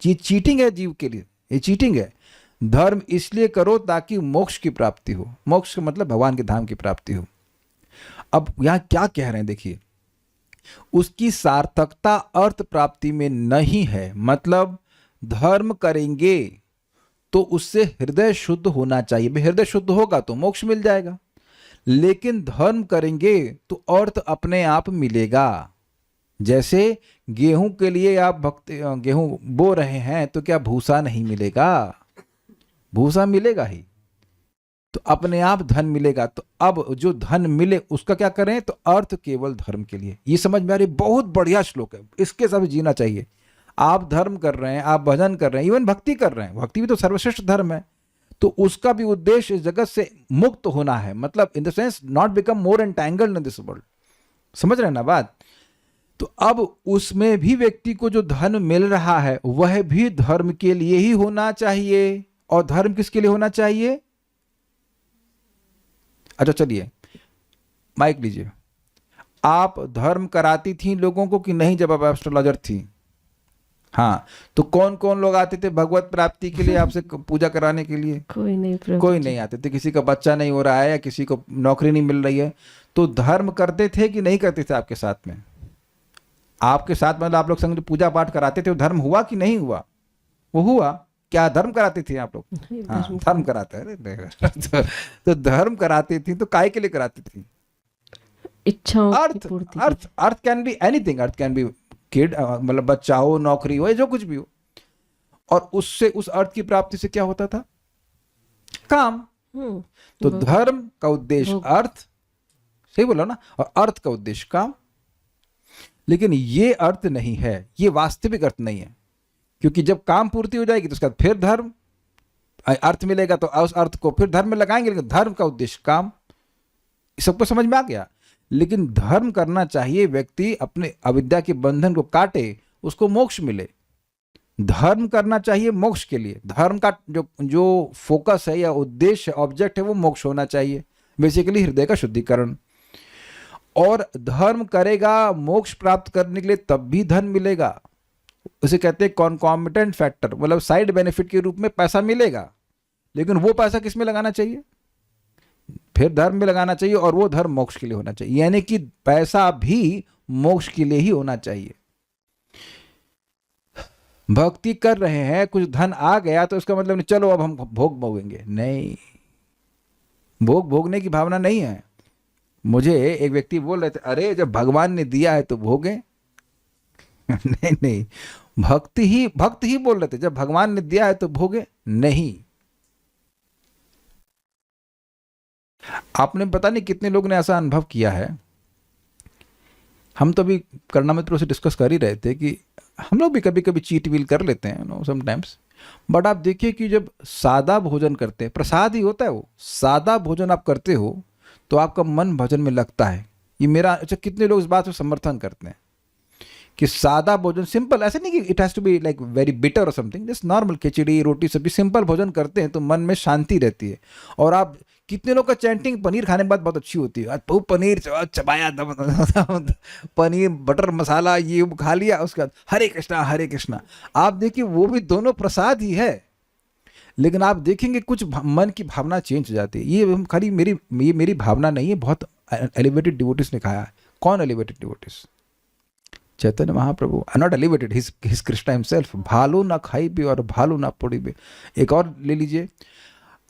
Speaker 1: चीटिंग है जीव के लिए, ये चीटिंग है। धर्म इसलिए करो ताकि मोक्ष की प्राप्ति हो। मोक्ष का मतलब भगवान के धाम की प्राप्ति हो। अब यहां क्या कह रहे हैं देखिए, उसकी सार्थकता अर्थ प्राप्ति में नहीं है। मतलब धर्म करेंगे तो उससे हृदय शुद्ध होना चाहिए। भाई हृदय शुद्ध होगा तो मोक्ष मिल जाएगा। लेकिन धर्म करेंगे तो अर्थ अपने आप मिलेगा। जैसे गेहूं के लिए आप गेहूं बो रहे हैं तो क्या भूसा नहीं मिलेगा? भूसा मिलेगा ही, तो अपने आप धन मिलेगा। तो अब जो धन मिले उसका क्या करें? तो अर्थ केवल धर्म के लिए। ये समझ में आ रही? बहुत बढ़िया श्लोक है, इसके साथ जीना चाहिए। आप धर्म कर रहे हैं, आप भजन कर रहे हैं, इवन भक्ति कर रहे हैं। भक्ति भी तो सर्वश्रेष्ठ धर्म है। तो उसका भी उद्देश्य इस जगत से मुक्त होना है। मतलब in the sense not become more entangled in this world. समझ रहे हैं ना बात? तो अब उसमें भी व्यक्ति को जो धन मिल रहा है वह भी धर्म के लिए ही होना चाहिए। और धर्म किसके लिए होना चाहिए? अच्छा चलिए माइक लीजिए। आप धर्म कराती थी लोगों को कि नहीं जब आप एस्ट्रोलॉजर थी? हाँ, तो कौन कौन लोग आते थे भगवत प्राप्ति के लिए आपसे पूजा कराने के लिए?
Speaker 2: कोई नहीं प्रभु
Speaker 1: कोई
Speaker 2: जी।
Speaker 1: नहीं आते थे। किसी का बच्चा नहीं हो रहा है या किसी को नौकरी नहीं मिल रही है, तो धर्म करते थे कि नहीं करते थे आपके साथ में? आपके साथ मतलब आप लोग संग पूजा पाठ कराते थे, वो धर्म हुआ कि नहीं हुआ? वो हुआ। क्या धर्म कराते थे आप लोग? हाँ, धर्म कराते हैं। तो धर्म कराती थी तो काय के लिए कराती थी?
Speaker 2: इच्छाओं की
Speaker 1: अर्थ
Speaker 2: पूर्ति।
Speaker 1: अर्थ अर्थ कैन बी एनीथिंग। अर्थ कैन बी किड, मतलब बच्चा हो, नौकरी हो, जो कुछ भी हो। और उससे उस अर्थ की प्राप्ति से क्या होता था? काम। तो धर्म का उद्देश्य अर्थ, सही बोला ना? और अर्थ का उद्देश्य काम। लेकिन ये अर्थ नहीं है, ये वास्तविक अर्थ नहीं है। क्योंकि जब काम पूर्ति हो जाएगी तो उसके बाद फिर धर्म अर्थ मिलेगा, तो उस अर्थ को फिर धर्म में लगाएंगे। लेकिन धर्म का उद्देश्य काम। सबको समझ में आ गया? लेकिन धर्म करना चाहिए, व्यक्ति अपने अविद्या के बंधन को काटे उसको मोक्ष मिले। धर्म करना चाहिए मोक्ष के लिए। धर्म का जो जो फोकस है या उद्देश्य ऑब्जेक्ट है वो मोक्ष होना चाहिए, बेसिकली हृदय का शुद्धिकरण। और धर्म करेगा मोक्ष प्राप्त करने के लिए तब भी धन मिलेगा। उसे कहते हैं कॉन्कॉमिटेंट फैक्टर, मतलब साइड बेनिफिट के रूप में पैसा मिलेगा, लेकिन वो पैसा किस में लगाना चाहिए? फिर धर्म में लगाना चाहिए, और वो धर्म मोक्ष के लिए होना चाहिए। यानी कि पैसा भी मोक्ष के लिए ही होना चाहिए। भक्ति कर रहे हैं, कुछ धन आ गया तो इसका मतलब नहीं चलो अब हम भोग भोगेंगे, नहीं, भोग भोगने की भावना नहीं है। मुझे एक व्यक्ति बोल रहे थे, अरे जब भगवान ने दिया है तो भोगे। नहीं नहीं, भक्त ही बोल रहे थे, जब भगवान ने दिया है तो भोगे नहीं। आपने पता नहीं कितने लोग ने ऐसा अनुभव किया है। हम तो अभी करुणा मित्रों से डिस्कस कर ही रहे थे कि हम लोग भी कभी कभी चीट वील कर लेते हैं, नो समटाइम्स। बट आप देखिए कि जब सादा भोजन करते हैं, प्रसाद ही होता है वो, सादा भोजन आप करते हो तो आपका मन भजन में लगता है। ये मेरा, अच्छा कितने लोग इस बात को समर्थन करते हैं कि सादा भोजन, सिंपल, ऐसे नहीं कि it has to be like very bitter और something, just normal khichdi roti sabzi simple भोजन करते हैं तो मन में शांति रहती है। और आप कितने लोग का चैंटिंग पनीर खाने के बाद बहुत अच्छी होती है, आज पनीर चबाया पनीर बटर मसाला ये खा लिया, उसके बाद हरे कृष्णा हरे कृष्णा। आप देखिए वो भी दोनों प्रसाद ही है, लेकिन आप देखेंगे कुछ मन की भावना चेंज हो जाती है। ये खाली मेरी भावना नहीं है, बहुत एलिवेटेड डिवोटिस ने कहा है। कौन elevated devotees? Chaitanya Mahaprabhu, not elevated, his Krishna himself. भालू ना खाई भी और भालू ना पोड़ी भी। एक और ले लीजिए,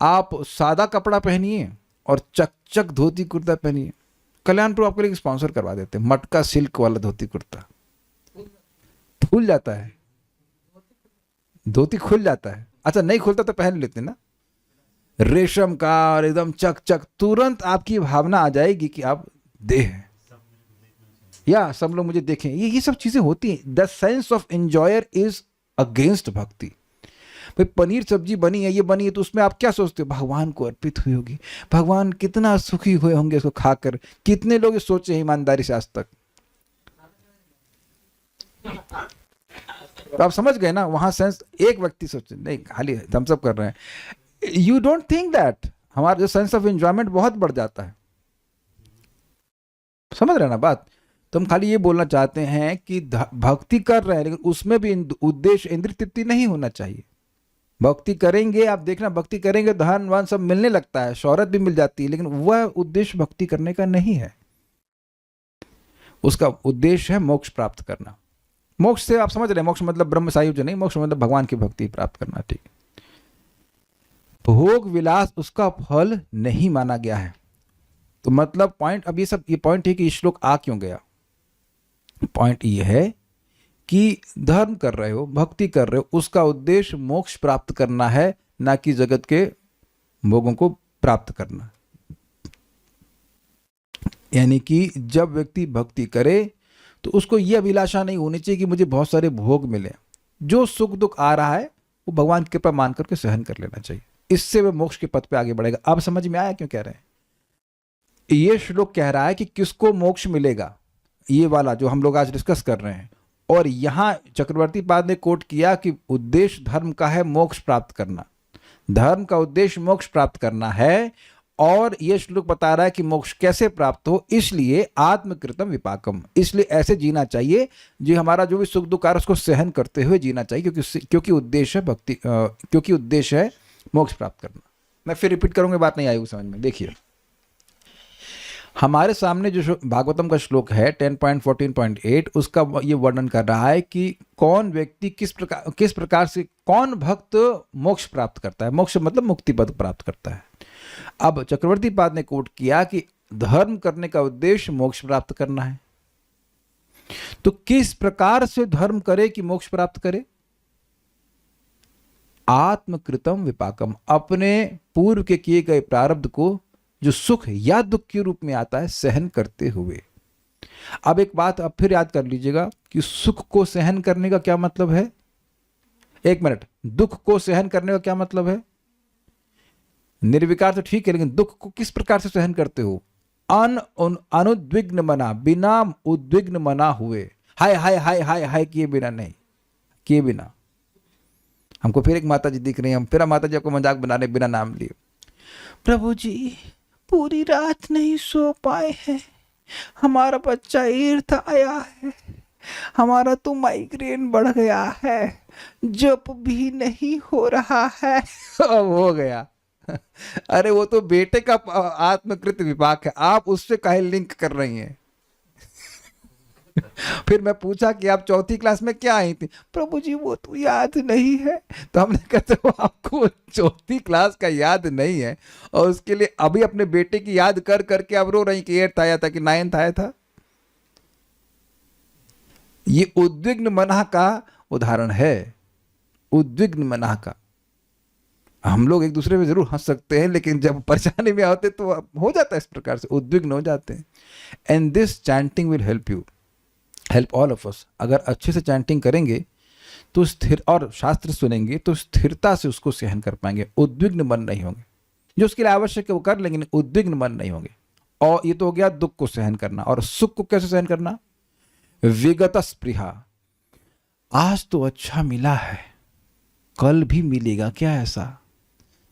Speaker 1: आप सादा कपड़ा पहनिए और चकचक धोती कुर्ता पहनिए। कल्याणपुर आपके लिए स्पॉन्सर करवा देते हैं, मटका सिल्क वाला धोती कुर्ता, खुल जाता है, धोती खुल जाता है। अच्छा नहीं खुलता तो पहन लेते ना, रेशम का और एकदम चकचक, तुरंत आपकी भावना आ जाएगी कि आप देह हैं, या सब लोग मुझे देखें। ये सब चीजें होती हैं। The sense of enjoyer is against भक्ति। भाई पनीर सब्जी बनी है, ये बनी है, तो उसमें आप क्या सोचते हो? भगवान को अर्पित हुई होगी, भगवान कितना सुखी हुए होंगे इसको खाकर। कितने लोग सोचे हैं ईमानदारी से आज तक? तो आप समझ गए ना, वहां सेंस एक व्यक्ति सोचे नहीं, खाली थम्स अप कर रहे हैं। यू डोंट थिंक दैट हमारा जो सेंस ऑफ एंजॉयमेंट बहुत बढ़ जाता है। समझ रहे ना बात? तो हम खाली ये बोलना चाहते हैं कि भक्ति कर रहे हैं, लेकिन उसमें भी उद्देश्य इंद्रिय तृप्ति नहीं होना चाहिए। भक्ति करेंगे, आप देखना, भक्ति करेंगे धन वन सब मिलने लगता है, शौहरत भी मिल जाती है, लेकिन वह उद्देश्य भक्ति करने का नहीं है। उसका उद्देश्य है मोक्ष प्राप्त करना। मोक्ष से आप समझ रहे हैं, मोक्ष मतलब ब्रह्म सायुज्य नहीं, मोक्ष मतलब भगवान की भक्ति प्राप्त करना। ठीक, भोग विलास उसका फल नहीं माना गया है। तो मतलब पॉइंट, अब ये पॉइंट है कि श्लोक आ क्यों गया। पॉइंट ये है कि धर्म कर रहे हो, भक्ति कर रहे हो, उसका उद्देश्य मोक्ष प्राप्त करना है, ना कि जगत के भोगों को प्राप्त करना। यानी कि जब व्यक्ति भक्ति करे तो उसको यह अभिलाषा नहीं होनी चाहिए कि मुझे बहुत सारे भोग मिले। जो सुख दुख आ रहा है वो भगवान की कृपा मान करके सहन कर लेना चाहिए, इससे वह मोक्ष के पथ पे आगे बढ़ेगा। अब समझ में आया क्यों कह रहे हैं? ये श्लोक कह रहा है कि किसको मोक्ष मिलेगा, ये वाला जो हम लोग आज डिस्कस कर रहे हैं। और यहां चक्रवर्ती पाद ने कोट किया कि उद्देश्य धर्म का है मोक्ष प्राप्त करना, धर्म का उद्देश्य मोक्ष प्राप्त करना है। और यह श्लोक बता रहा है कि मोक्ष कैसे प्राप्त हो, इसलिए आत्मकृतम विपाकम, इसलिए ऐसे जीना चाहिए जो हमारा जो भी सुख दुख आ रहा है उसको सहन करते हुए जीना चाहिए, क्योंकि उद्देश्य है भक्ति, क्योंकि उद्देश्य है मोक्ष प्राप्त करना। मैं फिर रिपीट करूंगा, बात नहीं आई समझ में। देखिए हमारे सामने जो भागवतम का श्लोक है 10.14.8, उसका ये वर्णन कर रहा है कि कौन व्यक्ति किस प्रकार से, कौन भक्त मोक्ष प्राप्त करता है। मोक्ष मतलब मुक्ति पद प्राप्त करता है। अब चक्रवर्ती पाद ने कोट किया कि धर्म करने का उद्देश्य मोक्ष प्राप्त करना है। तो किस प्रकार से धर्म करे कि मोक्ष प्राप्त करे? आत्मकृतम विपाकम, अपने पूर्व के किए गए प्रारब्ध को जो सुख या दुख के रूप में आता है सहन करते हुए। अब एक बात अब फिर याद कर लीजिएगा कि सुख को सहन करने का क्या मतलब है। एक मिनट, दुख को सहन करने का क्या मतलब है? निर्विकार तो ठीक है, लेकिन दुख को किस प्रकार से सहन करते हो? अनुद्विग्न मना, बिना उद्विग्न मना हुए। हाय हाय हाय हाय हाय किए बिना नहीं, किए बिना। हमको फिर एक माता जी दिख रही है, हम फिर माता जी आपको मजाक बना रहे बिना नाम लिए। प्रभु जी पूरी रात नहीं सो पाए हैं, हमारा बच्चा ईर्थ आया है, हमारा तो माइग्रेन बढ़ गया है, जप भी नहीं हो रहा है। अब हो गया। अरे वो तो बेटे का आत्मकृत विपाक है, आप उससे काहे लिंक कर रही हैं? फिर मैं पूछा कि आप चौथी क्लास में क्या आई थी? प्रभु जी वो तो याद नहीं है। तो हमने कहा तो आपको चौथी क्लास का याद नहीं है और उसके लिए अभी अपने बेटे की याद कर करके आप रो रही कि 8th आया था कि 9th आया था? ये उद्विग्न मना का उदाहरण है, उद्विग्न मना का। हम लोग एक दूसरे पे जरूर हंस सकते हैं, लेकिन जब परेशानी में आते तो हो जाता है इस प्रकार से, उद्विग्न हो जाते हैं। And this chanting will help you, help all of us. अगर अच्छे से चैंटिंग करेंगे तो स्थिर, और शास्त्र सुनेंगे तो स्थिरता से उसको सहन कर पाएंगे, उद्विग्न मन नहीं होंगे। जो उसके लिए आवश्यक है वो कर लेंगे, उद्विग्न मन नहीं होंगे। और ये तो हो गया दुख को सहन करना। और सुख को कैसे सहन करना? विगत स्पृहा, आज तो अच्छा मिला है, कल भी मिलेगा क्या ऐसा?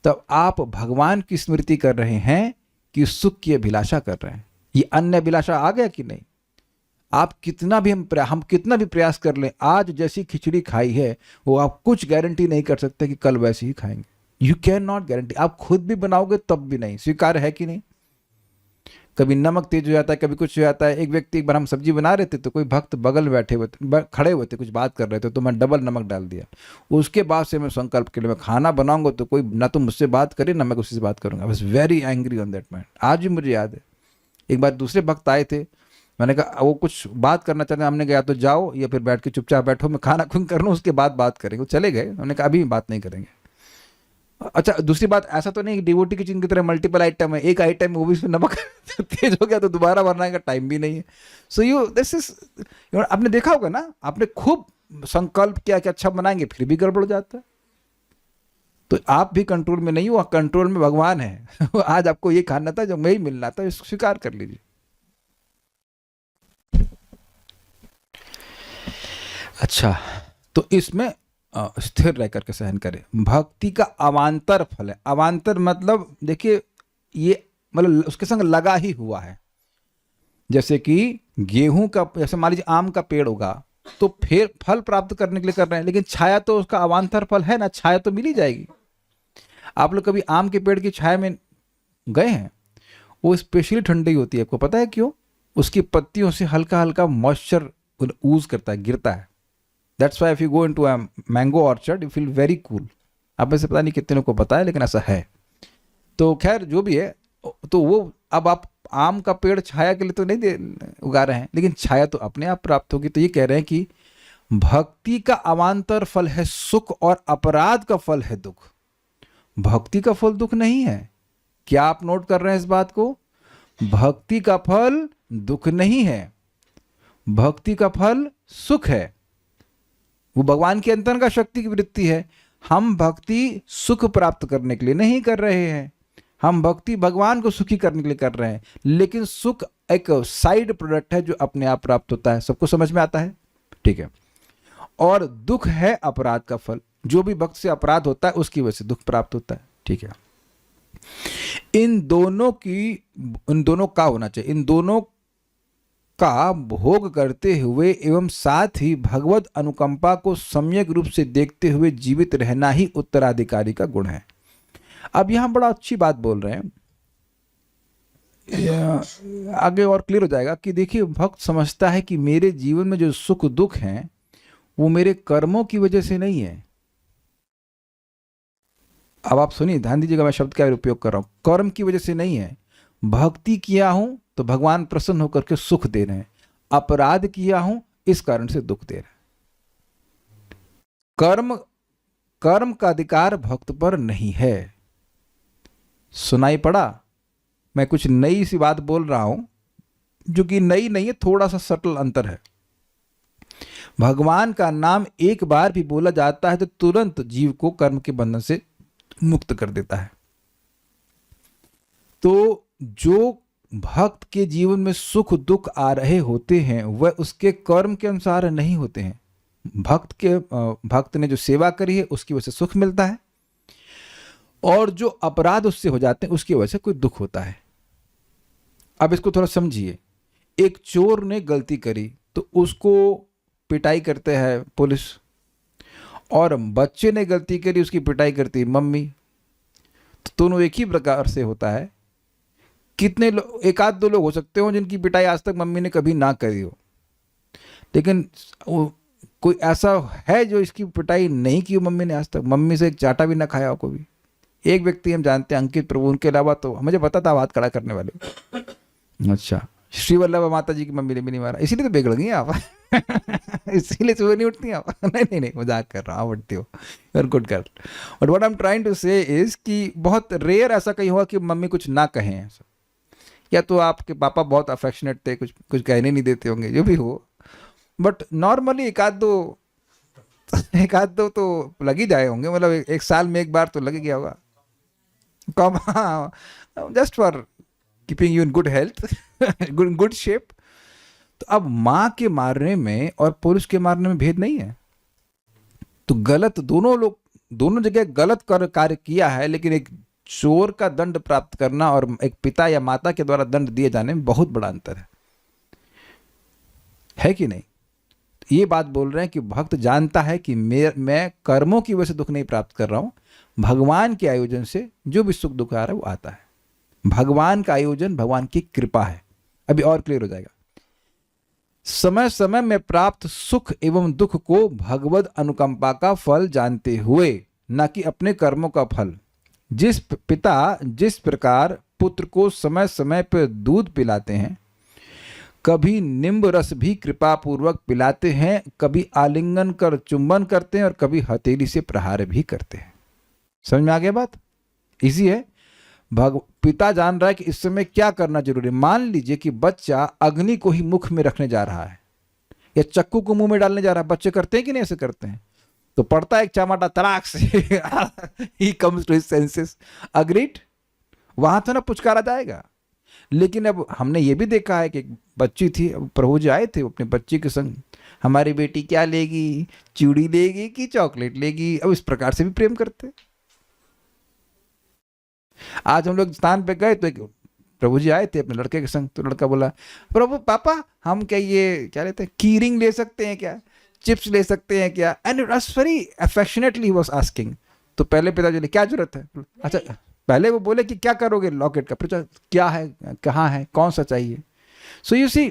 Speaker 1: तब आप भगवान की स्मृति कर रहे हैं कि सुख की अभिलाषा कर रहे हैं। ये अन्य अभिलाषा आ गया कि नहीं? आप कितना भी हम कितना भी प्रयास कर लें, आज जैसी खिचड़ी खाई है वो आप कुछ गारंटी नहीं कर सकते कि कल वैसे ही खाएंगे। You can not guarantee. आप खुद भी बनाओगे तब भी नहीं। स्वीकार है कि नहीं? कभी नमक तेज हो जाता है, कभी कुछ हो जाता है। एक व्यक्ति, एक बार हम सब्जी बना रहे थे तो कोई भक्त बगल में बैठे हुए थे, खड़े हुए थे, कुछ बात कर रहे थे, तो मैं डबल नमक डाल दिया। उसके बाद से मैं संकल्प के लिए मैं खाना बनाऊंगा तो कोई ना तो मुझसे बात करे ना मैं किसी से बात करूंगा। I was very angry on that man. आज भी मुझे याद है, एक बार दूसरे भक्त आए थे, मैंने कहा वो कुछ बात करना चाहते हैं, हमने कहा तो जाओ या फिर बैठ के चुपचाप बैठो, मैं खाना खुद कर लूँ उसके बाद बात करेंगे। वो चले गए। उन्होंने कहा अभी बात नहीं करेंगे। अच्छा दूसरी बात, ऐसा तो नहीं कि डिवोटी किचन की तरह मल्टीपल आइटम है, एक आइटम में वो भी उसमें नमक तेज हो गया तो दोबारा बनाने का टाइम भी नहीं है। सो यू दिस इज, आपने देखा होगा ना, आपने खूब संकल्प किया कि अच्छा बनाएंगे, फिर भी गड़बड़ जाता है। तो आप भी कंट्रोल में नहीं हो, कंट्रोल में भगवान है। आज आपको ये खाना था जो नहीं मिलना था, इसको स्वीकार कर लीजिए। अच्छा, तो इसमें स्थिर रह करके सहन करें। भक्ति का अवान्तर फल है। अवान्तर मतलब देखिए, ये मतलब उसके संग लगा ही हुआ है। जैसे कि गेहूं का, जैसे मान लीजिए आम का पेड़ होगा तो फिर फल प्राप्त करने के लिए कर रहे हैं, लेकिन छाया तो उसका अवान्तर फल है ना, छाया तो मिल ही जाएगी। आप लोग कभी आम के पेड़ की छाया में गए हैं? वो स्पेशली ठंडी होती है, आपको पता है क्यों? उसकी पत्तियों से हल्का हल्का मॉइस्चर ऊज करता है, गिरता है। That's why if you go into a mango orchard you feel very cool. आप ऐसे पता नहीं कितने को पता है, लेकिन ऐसा है। तो खैर जो भी है, तो वो अब आप आम का पेड़ छाया के लिए तो नहीं उगा रहे हैं, लेकिन छाया तो अपने आप प्राप्त होगी। तो ये कह रहे हैं कि भक्ति का अवान्तर फल है सुख और अपराध का फल है दुख। भक्ति का फल दुख नहीं है। क्या आप नोट कर रहे हैं इस बात को? भक्ति का फल दुख नहीं है, भक्ति का फल सुख है। वो भगवान के अंतन का शक्ति की वृत्ति है। हम भक्ति सुख प्राप्त करने के लिए नहीं कर रहे हैं, हम भक्ति भगवान को सुखी करने के लिए कर रहे हैं। लेकिन सुख एक साइड प्रोडक्ट है जो अपने आप प्राप्त होता है। सबको समझ में आता है? ठीक है। और दुख है अपराध का फल। जो भी भक्त से अपराध होता है उसकी वजह से दुख प्राप्त होता है। ठीक है। इन दोनों का होना चाहिए, इन दोनों का भोग करते हुए एवं साथ ही भगवत अनुकंपा को सम्यक रूप से देखते हुए जीवित रहना ही उत्तराधिकारी का गुण है। अब यहां बड़ा अच्छी बात बोल रहे हैं, आगे और क्लियर हो जाएगा कि देखिए, भक्त समझता है कि मेरे जीवन में जो सुख दुख हैं वो मेरे कर्मों की वजह से नहीं है। अब आप सुनिए, ध्यान दीजिएगा मैं शब्द का उपयोग कर रहा हूं। कर्म की वजह से नहीं है। भक्ति किया हूं तो भगवान प्रसन्न होकर के सुख दे रहे हैं, अपराध किया हूं इस कारण से दुख दे रहे हैं। कर्म का अधिकार भक्त पर नहीं है। सुनाई पड़ा? मैं कुछ नई सी बात बोल रहा हूं जो कि नई नहीं है, थोड़ा सा सटल अंतर है। भगवान का नाम एक बार भी बोला जाता है तो तुरंत जीव को कर्म के बंधन से मुक्त कर देता है। तो जो भक्त के जीवन में सुख दुख आ रहे होते हैं वह उसके कर्म के अनुसार नहीं होते हैं। भक्त ने जो सेवा करी है उसकी वजह से सुख मिलता है, और जो अपराध उससे हो जाते हैं उसकी वजह से कोई दुख होता है। अब इसको थोड़ा समझिए। एक चोर ने गलती करी तो उसको पिटाई करते हैं पुलिस, और बच्चे ने गलती करी उसकी पिटाई करती है मम्मी। तो दोनों एक ही प्रकार से होता है। कितने लोग, एक आध दो लोग हो सकते हो जिनकी पिटाई आज तक मम्मी ने कभी ना करी हो, लेकिन कोई ऐसा है जो इसकी पिटाई नहीं की हो मम्मी ने आज तक, मम्मी से एक चाटा भी ना खाया हो कभी। एक व्यक्ति हम जानते हैं, अंकित प्रभु, उनके अलावा तो मुझे पता था हाथ खड़ा करने वाले। अच्छा, श्री वल्लभ माता जी की मम्मी ने भी नहीं मारा, इसीलिए तो बिगड़ गई आप। इसीलिए सुबह नहीं उठती आप। नहीं, मजाक कर रहा हूँ, आप उठती हो, you're good girl. But what I am trying to say is कि बहुत रेयर ऐसा कहीं हुआ कि मम्मी कुछ ना कहें ऐसा, या तो आपके पापा बहुत अफेक्शनेट थे, कुछ कहने नहीं देते होंगे, जो भी हो, बट नॉर्मली एक आध दो तो लग ही जाए होंगे, मतलब एक साल में एक बार तो लग ही गया होगा। कम, just for keeping you in good health, good shape. तो अब माँ के मारने में और पुरुष के मारने में भेद नहीं है। तो गलत, दोनों जगह गलत कार्य किया है, लेकिन एक चोर का दंड प्राप्त करना और एक पिता या माता के द्वारा दंड दिए जाने में बहुत बड़ा अंतर है कि नहीं? ये बात बोल रहे हैं कि भक्त जानता है कि मैं कर्मों की वजह से दुख नहीं प्राप्त कर रहा हूं, भगवान के आयोजन से जो भी सुख दुख आ रहा है वो आता है। भगवान का आयोजन भगवान की कृपा है। अभी और क्लियर हो जाएगा। समय समय में प्राप्त सुख एवं दुख को भगवद अनुकंपा का फल जानते हुए, न कि अपने कर्मों का फल। जिस पिता जिस प्रकार पुत्र को समय समय पर दूध पिलाते हैं, कभी नींब रस भी कृपा पूर्वक पिलाते हैं, कभी आलिंगन कर चुंबन करते हैं और कभी हथेली से प्रहार भी करते हैं। समझ में आ गया बात? इसी है। पिता जान रहा है कि इस समय क्या करना जरूरी है। मान लीजिए कि बच्चा अग्नि को ही मुख में रखने जा रहा है या चक्कू को मुंह में डालने जा रहा है। बच्चे करते हैं कि नहीं ऐसे करते हैं? तो पड़ता है एक चमाटा तड़ाक से, he comes to his senses. Agreed? वहां तो ना पुचकारा जाएगा। लेकिन अब हमने ये भी देखा है कि एक बच्ची थी, प्रभु जी आए थे अपने बच्ची के संग, हमारी बेटी क्या लेगी, चूड़ी लेगी कि चॉकलेट लेगी। अब इस प्रकार से भी प्रेम करते। आज हम लोग स्थान पे गए तो एक प्रभु जी आए थे अपने लड़के के संग, तो लड़का बोला, प्रभु पापा हम क्या लेते हैं, की रिंग ले सकते हैं क्या, चिप्स ले सकते हैं क्या? And it was very affectionately was asking. तो पहले पिताजी ने, क्या जरूरत है? अच्छा, पहले वो बोले कि क्या करोगे लॉकेट का, फिर क्या है, कहाँ है, कौन सा चाहिए। सो यू सी,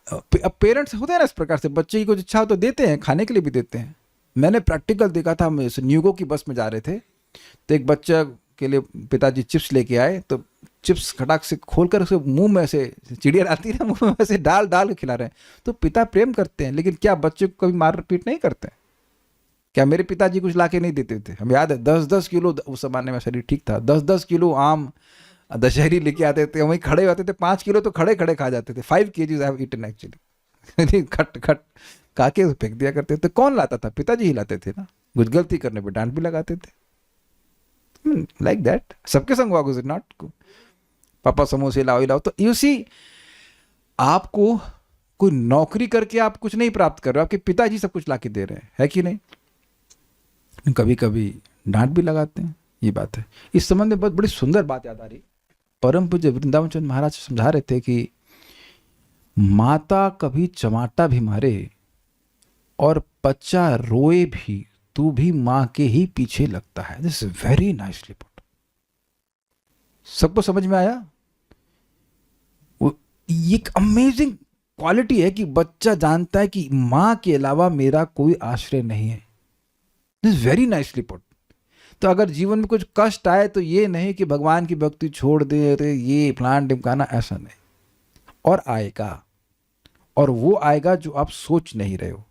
Speaker 1: पेरेंट्स होते हैं ना इस प्रकार से, बच्चे की कुछ इच्छा हो तो देते हैं, खाने के लिए भी देते हैं। मैंने प्रैक्टिकल देखा था, हम न्यूगो की बस में जा रहे थे, तो एक बच्चा के लिए पिताजी चिप्स लेके आए, तो चिप्स खटाक से खोलकर उसके मुंह में ऐसे, चिड़िया आती है ना मुंह में, ऐसे डाल के खिला रहे हैं। तो पिता प्रेम करते हैं, लेकिन क्या बच्चे को कभी मार पीट नहीं करते? क्या मेरे पिताजी कुछ ला के नहीं देते थे? हमें याद है 10-10 किलो, उस जमाने में शरीर ठीक था, 10-10 किलो आम दशहरी लेके आते थे, वहीं खड़े होते थे, 5 किलो तो खड़े खा जाते थे। 5 kgs I have eaten actually. खट खा के फेंक दिया करते थे। कौन लाता था? पिताजी ही लाते थे ना। कुछ गलती करने पर डांट भी लगाते थे। लाइक दैट सबके संग हुआ, गुजर नॉट पापा समोसे लाओ। तो यू सी, आपको कोई नौकरी करके आप कुछ नहीं प्राप्त कर रहे हो, आपके पिताजी सब कुछ ला के दे रहे हैं, है कि नहीं? कभी कभी डांट भी लगाते हैं, ये बात है। इस संबंध में बहुत बड़ी सुंदर बात याद आ रही। परम पूज्य वृंदावन चंद्र महाराज समझा रहे थे कि माता कभी चमाटा भी मारे और बच्चा रोए भी, तू भी माँ के ही पीछे लगता है। This is very nicely put. सबको समझ में आया? ये एक अमेजिंग क्वालिटी है कि बच्चा जानता है कि माँ के अलावा मेरा कोई आश्रय नहीं है। This is very nicely put. तो अगर जीवन में कुछ कष्ट आए तो ये नहीं कि भगवान की भक्ति छोड़ दे, अरे ये प्लान टिमकाना, ऐसा नहीं। और आएगा, और वो आएगा जो आप सोच नहीं रहे हो।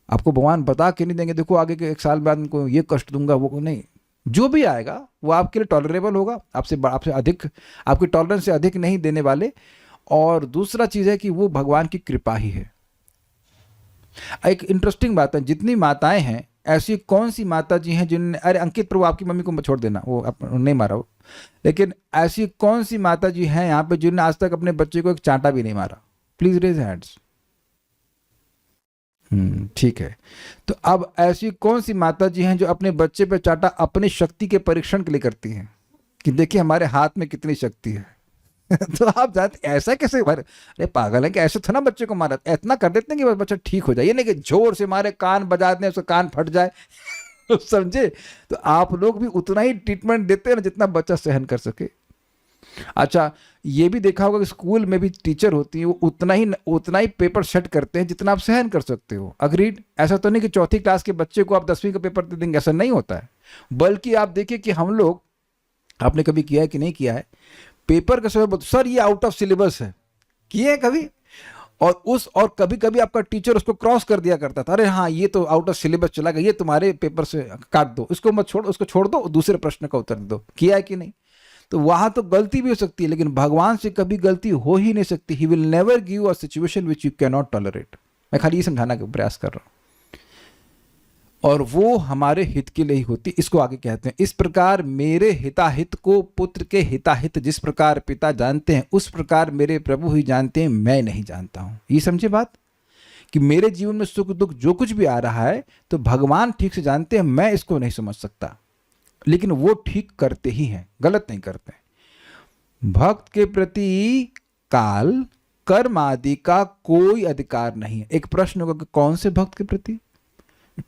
Speaker 1: आपको भगवान बता के नहीं देंगे, देखो आगे के 1 साल बाद उनको ये कष्ट दूंगा, वो नहीं। जो भी आएगा वो आपके लिए टॉलरेबल होगा, आपसे अधिक, आपकी टॉलरेंस से अधिक नहीं देने वाले। और दूसरा चीज़ है कि वो भगवान की कृपा ही है। एक इंटरेस्टिंग बात है, जितनी माताएं हैं ऐसी कौन सी माता जी हैं जिनने, अरे अंकित प्रभु आपकी मम्मी को छोड़ देना, वो नहीं मारा वो, लेकिन ऐसी कौन सी माता जी हैं यहाँ पे जिन्होंने आज तक अपने बच्चे को एक चांटा भी नहीं मारा? Please raise hands. ठीक है। तो अब ऐसी कौन सी माता जी हैं जो अपने बच्चे पे चांटा अपनी शक्ति के परीक्षण के लिए करती हैं कि देखिए हमारे हाथ में कितनी शक्ति है। तो आप जानते ऐसा कैसे मारे? अरे पागल है कि ऐसे थोड़ा बच्चे को मारा, इतना कर देते हैं कि बच्चा ठीक हो जाए, ये नहीं कि जोर से मारे कान बजा दें उसका कान फट जाए। समझे? तो आप लोग भी उतना ही ट्रीटमेंट देते हैं ना जितना बच्चा सहन कर सके। अच्छा, ये भी देखा होगा कि स्कूल में भी टीचर होती है, वो उतना ही पेपर सेट करते हैं जितना आप सहन कर सकते हो। अग्रीड? ऐसा तो नहीं कि चौथी क्लास के बच्चे को आप 10वीं का पेपर दे देंगे, ऐसा नहीं होता है। बल्कि आप देखिए कि हम लोग, आपने कभी किया है कि नहीं किया है, पेपर के समय सर ये आउट ऑफ सिलेबस है, किए कभी? और कभी कभी आपका टीचर उसको क्रॉस कर दिया करता था, अरे हाँ ये तो आउट ऑफ सिलेबस चला गया, ये तुम्हारे पेपर से काट दो, इसको मत छोड़, उसको छोड़ दो, दूसरे प्रश्न का उत्तर दो। किया है कि नहीं? तो वहां तो गलती भी हो सकती है, लेकिन भगवान से कभी गलती हो ही नहीं सकती। He will never give a situation which you can not tolerate. मैं खाली ये समझाना का प्रयास कर रहा हूं, और वो हमारे हित के लिए ही होती। इसको आगे कहते हैं, इस प्रकार मेरे हिताहित को पुत्र के हिताहित जिस प्रकार पिता जानते हैं उस प्रकार मेरे प्रभु ही जानते हैं, मैं नहीं जानता हूं। ये समझे बात, कि मेरे जीवन में सुख दुख जो कुछ भी आ रहा है तो भगवान ठीक से जानते हैं, मैं इसको नहीं समझ सकता, लेकिन वो ठीक करते ही हैं, गलत नहीं करते। भक्त के प्रति काल कर्म आदि का कोई अधिकार नहीं है। एक प्रश्न होगा कि कौन से भक्त के प्रति?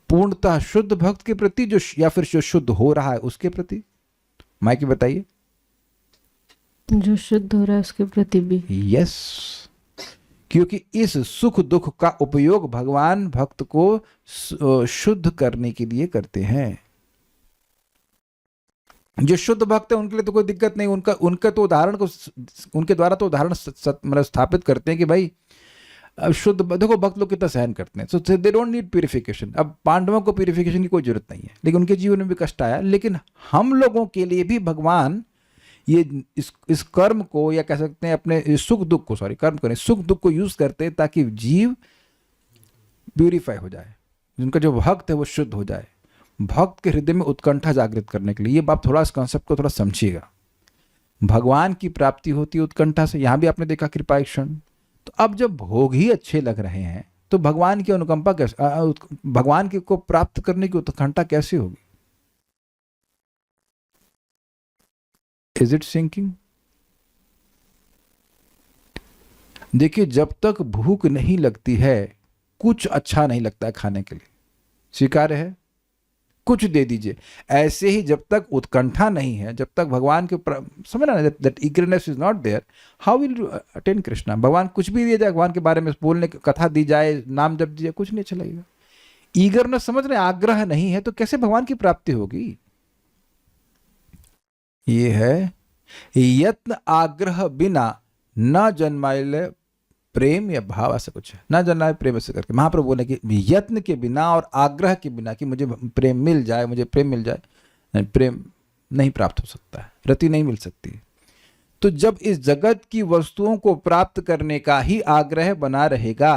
Speaker 1: पूर्णतः शुद्ध भक्त के प्रति, जो या फिर जो शुद्ध हो रहा है उसके प्रति? माइक बताइए।
Speaker 2: जो शुद्ध हो रहा है उसके प्रति भी।
Speaker 1: यस, क्योंकि इस सुख दुख का उपयोग भगवान भक्त को शुद्ध करने के लिए करते हैं। जो शुद्ध भक्त है उनके लिए तो कोई दिक्कत नहीं, उनका तो उदाहरण को, उनके द्वारा तो उदाहरण मतलब स्थापित करते हैं कि भाई शुद्ध, देखो भक्त लोग कितना सहन करते हैं, सो दे डोंट नीड प्यूरिफिकेशन। अब पांडवों को प्यूरिफिकेशन की कोई जरूरत नहीं है, लेकिन उनके जीवन में भी कष्ट आया। लेकिन हम लोगों के लिए भी भगवान ये इस कर्म को, या कह सकते हैं अपने सुख दुख को, सॉरी कर्म करें, सुख दुख को यूज करते हैं ताकि जीव प्यूरिफाई हो जाए, जिनका जो भक्त है वो शुद्ध हो जाए। भक्त के हृदय में उत्कंठा जागृत करने के लिए, ये बात थोड़ा इस कॉन्सेप्ट को थोड़ा समझिएगा। भगवान की प्राप्ति होती है उत्कंठा से, यहां भी आपने देखा कृपा एक क्षण। तो अब जब भोग ही अच्छे लग रहे हैं तो भगवान की अनुकंपा कैसे, भगवान की को प्राप्त करने की उत्कंठा कैसे होगी? Is it sinking? देखिए, जब तक भूख नहीं लगती है कुछ अच्छा नहीं लगता है खाने के लिए, स्वीकार्य है? कुछ दे दीजिए। ऐसे ही जब तक उत्कंठा नहीं है, जब तक भगवान के समझ ना, that eagerness is not there, how will you attain Krishna? भगवान कुछ भी दिया जाए, भगवान के बारे में बोलने की कथा दी जाए, नाम जप दिया, कुछ नहीं चलेगा। ईगरनेस समझ रहे, आग्रह नहीं है तो कैसे भगवान की प्राप्ति होगी? ये है यत्न आग्रह बिना न जन्माइले प्रेम या भाव, ऐसा कुछ है, ना जन्माए प्रेम ऐसे करके महाप्रभु बोले कि यत्न के बिना और आग्रह के बिना कि मुझे प्रेम मिल जाए, मुझे प्रेम मिल जाए, नहीं, प्रेम नहीं प्राप्त हो सकता है, रति नहीं मिल सकती। तो जब इस जगत की वस्तुओं को प्राप्त करने का ही आग्रह बना रहेगा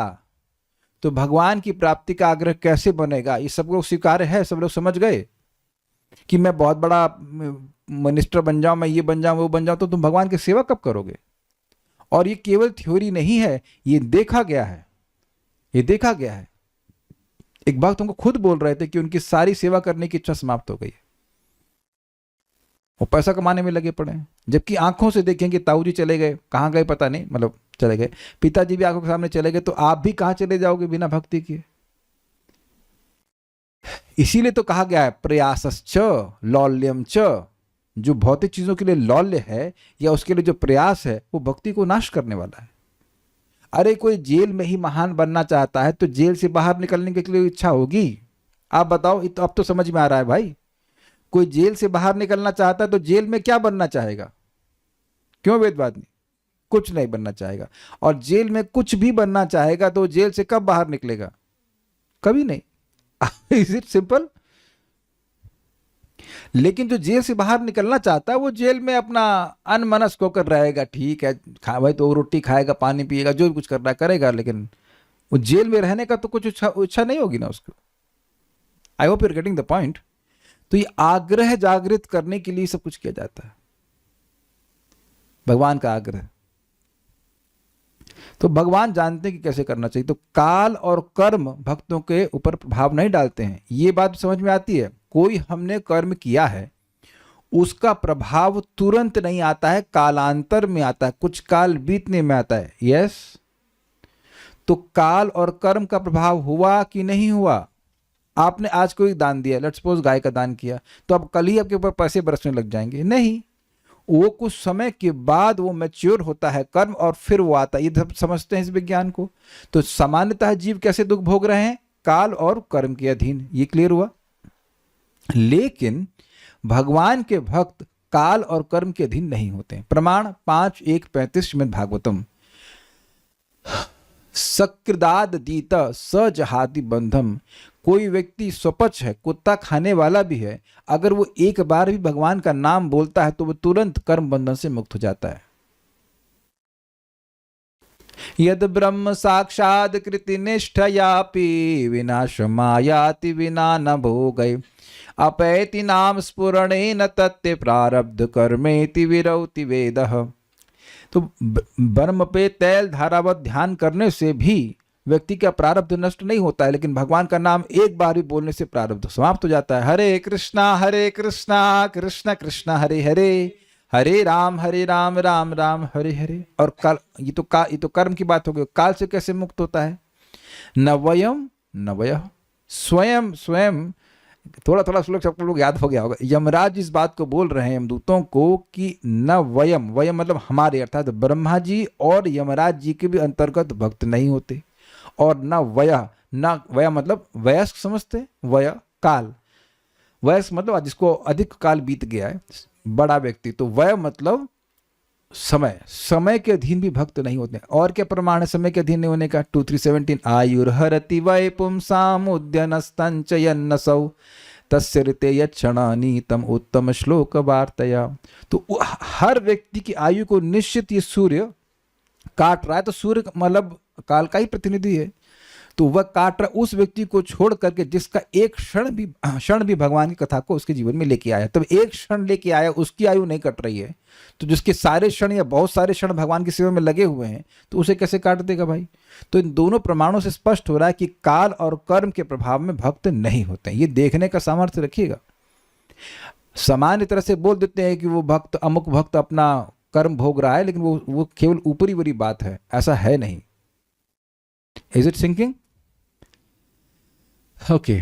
Speaker 1: तो भगवान की प्राप्ति का आग्रह कैसे बनेगा? ये सब लोग स्वीकार्य है, सब लोग समझ गए कि मैं बहुत बड़ा मिनिस्टर बन जाऊं, मैं ये बन जाऊं, वो बन जाऊं, तो तुम भगवान की सेवा कब करोगे? और ये केवल थ्योरी नहीं है, ये देखा गया है, ये देखा गया है। एक भक्त हमको खुद बोल रहे थे कि उनकी सारी सेवा करने की इच्छा समाप्त हो गई है, वो पैसा कमाने में लगे पड़े हैं, जबकि आंखों से देखेंगे ताऊ जी चले गए, कहाँ गए पता नहीं, मतलब चले गए, पिताजी भी आंखों के सामने चले गए, तो आप भी कहाँ चले जाओगे बिना भक्ति किए? इसीलिए तो कहा गया है प्रयासश्च लौल्यम च, जो भौतिक चीजों के लिए लौल्य है या उसके लिए जो प्रयास है वो भक्ति को नाश करने वाला है। अरे कोई जेल में ही महान बनना चाहता है तो जेल से बाहर निकलने के लिए इच्छा होगी? आप बताओ, तो अब तो समझ में आ रहा है भाई। कोई जेल से बाहर निकलना चाहता है तो जेल में क्या बनना चाहेगा? क्यों वेदवादी? कुछ नहीं बनना चाहेगा। और जेल में कुछ भी बनना चाहेगा तो जेल से कब बाहर निकलेगा? कभी नहीं। Is it simple? लेकिन जो जेल से बाहर निकलना चाहता है वो जेल में अपना अनमनस्क होकर रहेगा, ठीक है भाई, तो रोटी खाएगा, पानी पिएगा, जो भी कुछ करना है करेगा, लेकिन वो जेल में रहने का तो कुछ इच्छा नहीं होगी ना उसको। I hope you are getting the point. तो ये आग्रह जागृत करने के लिए सब कुछ किया जाता है, भगवान का आग्रह। तो भगवान जानते हैं कि कैसे करना चाहिए। तो काल और कर्म भक्तों के ऊपर प्रभाव नहीं डालते हैं, ये बात समझ में आती है। कोई हमने कर्म किया है, उसका प्रभाव तुरंत नहीं आता है, कालांतर में आता है, कुछ काल बीतने में आता है। यस, तो काल और कर्म का प्रभाव हुआ कि नहीं हुआ? आपने आज कोई दान दिया, लेट्स सपोज गाय का दान किया, तो अब कल ही आपके ऊपर पैसे बरसने लग जाएंगे? नहीं, वो कुछ समय के बाद वो मैच्योर होता है कर्म, और फिर वो आता है। ये सब समझते हैं इस विज्ञान को। तो सामान्यतः जीव कैसे दुख भोग रहे हैं? काल और कर्म के अधीन। ये क्लियर हुआ? लेकिन भगवान के भक्त काल और कर्म के अधीन नहीं होते। प्रमाण 5:1-35 श्रीमद् भागवतम। सकृदाद दीता स जहाति बंधम। कोई व्यक्ति स्वपच है, कुत्ता खाने वाला भी है, अगर वो एक बार भी भगवान का नाम बोलता है तो वो तुरंत कर्म बंधन से मुक्त हो जाता है। यद ब्रह्म साक्षाद कृति निष्ठयापि विनाशमायाति विना न भोगै अपैति नाम स्फुरणेन तत्ते प्रारब्ध कर्मेति विरौति वेदः। तो ब्रह्म पे तैल धारावत ध्यान करने से भी व्यक्ति का प्रारब्ध नष्ट नहीं होता है, लेकिन भगवान का नाम एक बार भी बोलने से प्रारब्ध समाप्त हो जाता है। हरे कृष्णा कृष्ण कृष्ण हरे हरे, हरे राम राम राम हरे हरे। और काल, ये तो कर्म की बात हो गई। काल से कैसे मुक्त होता है? न वयम न वयः। स्वयं स्वयं, थोड़ा थोड़ा श्लोक सबको लोग याद हो गया होगा। यमराज इस बात को बोल रहे हैं यमदूतों को कि न वयम, वयम मतलब हमारे, अर्थात ब्रह्मा जी और यमराज जी के भी अंतर्गत भक्त नहीं होते। और न वयः, न वयः मतलब वयस्क समझते, वय काल, वयस्क मतलब जिसको अधिक काल बीत गया है, बड़ा व्यक्ति। तो वय मतलब समय, समय के अधीन भी भक्त नहीं होते। और क्या प्रमाण है समय के अधीन नहीं होने का? 2:3-17 आयुर्हरति वै पुंसाम उद्यनस्तंचयन्नसौ तस्य ऋते यच्छणानि तम उत्तम श्लोक वार्तया। तो हर व्यक्ति की आयु को निश्चित ये सूर्य काट रहा है। तो सूर्य मतलब काल का ही प्रतिनिधि है। तो वह काट रहा उस व्यक्ति को छोड़ करके जिसका एक क्षण भी भगवान की कथा को उसके जीवन में लेके आया। तब एक क्षण लेके आया, उसकी आयु नहीं कट रही है। तो जिसके सारे क्षण या बहुत सारे क्षण भगवान की सेवा में लगे हुए हैं, तो उसे कैसे काट देगा भाई? तो इन दोनों प्रमाणों से स्पष्ट हो रहा है कि काल और कर्म के प्रभाव में भक्त नहीं होते। ये देखने का सामर्थ्य रखिएगा। सामान्य तरह से बोल देते हैं कि वो भक्त, अमुक भक्त अपना कर्म भोग रहा है, लेकिन वो केवल ऊपरी वाली बात है, ऐसा है नहीं। Is it sinking? ओके।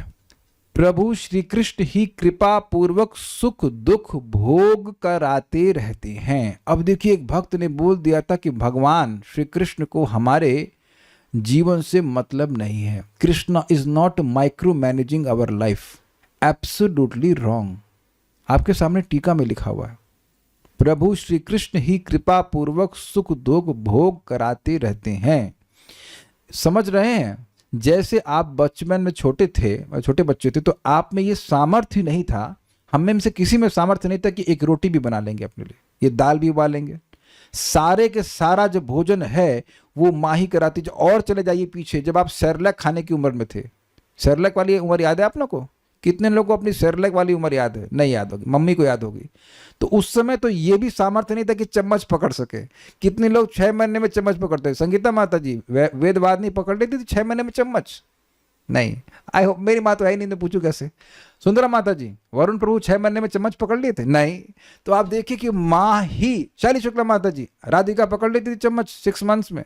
Speaker 1: प्रभु श्री कृष्ण ही कृपा पूर्वक सुख दुख भोग कराते रहते हैं। अब देखिए, एक भक्त ने बोल दिया था कि भगवान श्री कृष्ण को हमारे जीवन से मतलब नहीं है। Krishna is not micro managing our life. Absolutely wrong. आपके सामने टीका में लिखा हुआ है, प्रभु श्री कृष्ण ही कृपा पूर्वक सुख दुख भोग कराते रहते हैं। समझ रहे हैं? जैसे आप बचपन में छोटे बच्चे थे, तो आप में ये सामर्थ्य नहीं था, हम में से किसी में सामर्थ्य नहीं था कि एक रोटी भी बना लेंगे अपने लिए, ये दाल भी उबालेंगे। सारे के सारा जो भोजन है वो माँ ही कराती। और चले जाइए पीछे, जब आप सेरेलैक खाने की उम्र में थे, सेरेलैक वाली उम्र याद है आप लोग को? कितने लोगों को अपनी सेरेलैक वाली उम्र याद है? नहीं याद होगी, मम्मी को याद होगी। तो उस समय तो ये भी सामर्थ्य नहीं था कि चम्मच पकड़ सके। कितने लोग 6 महीने में चम्मच पकड़ते? संगीता माता जी वेदवाद नहीं पकड़ लेती थी 6 महीने में चम्मच? नहीं। आई होप मेरी माँ तो है नहीं, तो पूछू कैसे? सुंदरा माता जी, वरुण प्रभु 6 महीने में चम्मच पकड़ लिए थे? नहीं। तो आप देखिए कि माँ ही, शाली शुक्ला माता जी, राधिका पकड़ लेती थी चम्मच 6 मंथ्स में।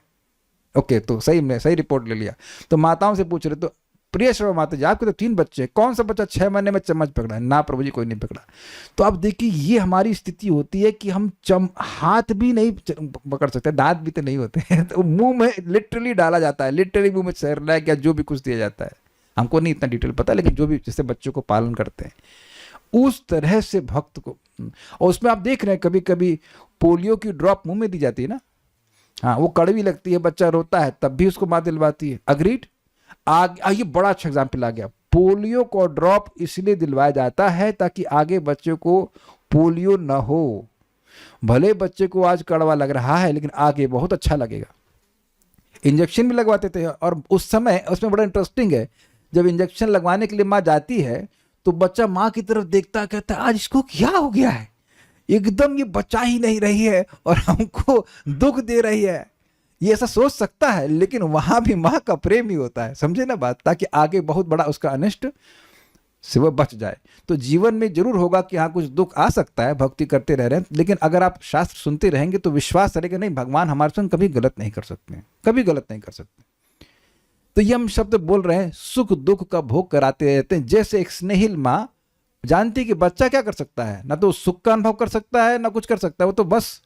Speaker 1: ओके, तो सही रिपोर्ट ले लिया। तो माताओं से पूछ रहे, तो प्रिय श्रवा माता जी, आपके तो 3 बच्चे, कौन सा बच्चा 6 महीने में चम्मच पकड़ा है? ना प्रभु जी, कोई नहीं पकड़ा। तो अब देखिए, ये हमारी स्थिति होती है कि हम हाथ भी नहीं पकड़ सकते, दांत भी तो नहीं होते हैं, तो मुंह में लिटरली डाला जाता है, लिटरली मुंह में सेरेलैक या जो भी कुछ दिया जाता है। हमको नहीं इतना डिटेल पता, लेकिन जो भी जैसे बच्चों को पालन करते हैं उस तरह से भक्त को। और उसमें आप देख रहे हैं कभी कभी पोलियो की ड्रॉप मुंह में दी जाती है ना, हाँ, वो कड़वी लगती है, बच्चा रोता है, तब भी उसको माँ दिलवाती है। अग्रीड? ये बड़ा अच्छा एग्जाम्पल आ गया। पोलियो को ड्रॉप इसलिए दिलवाया जाता है ताकि आगे बच्चे को पोलियो न हो। भले बच्चे को आज कड़वा लग रहा है, लेकिन आगे बहुत अच्छा लगेगा। इंजेक्शन भी लगवाते थे, और उस समय उसमें बड़ा इंटरेस्टिंग है, जब इंजेक्शन लगवाने के लिए माँ जाती है तो बच्चा माँ की तरफ देखता है, कहता है आज इसको क्या हो गया है, एकदम ये बचा ही नहीं रही है और हमको दुख दे रही है। ये ऐसा सोच सकता है, लेकिन वहां भी माँ का प्रेम ही होता है, समझे ना बात, ताकि आगे बहुत बड़ा उसका अनिष्ट से वह बच जाए। तो जीवन में जरूर होगा कि हाँ कुछ दुख आ सकता है, भक्ति करते रह रहे हैं, लेकिन अगर आप शास्त्र सुनते रहेंगे तो विश्वास करेंगे नहीं, भगवान हमारे संग कभी गलत नहीं कर सकते, कभी गलत नहीं कर सकते। तो ये हम शब्द बोल रहे हैं, सुख दुख का भोग कराते रहते हैं। जैसे एक स्नेहिल माँ जानती है कि बच्चा क्या कर सकता है, ना तो सुख का अनुभव कर सकता है ना कुछ कर सकता है, वो तो बस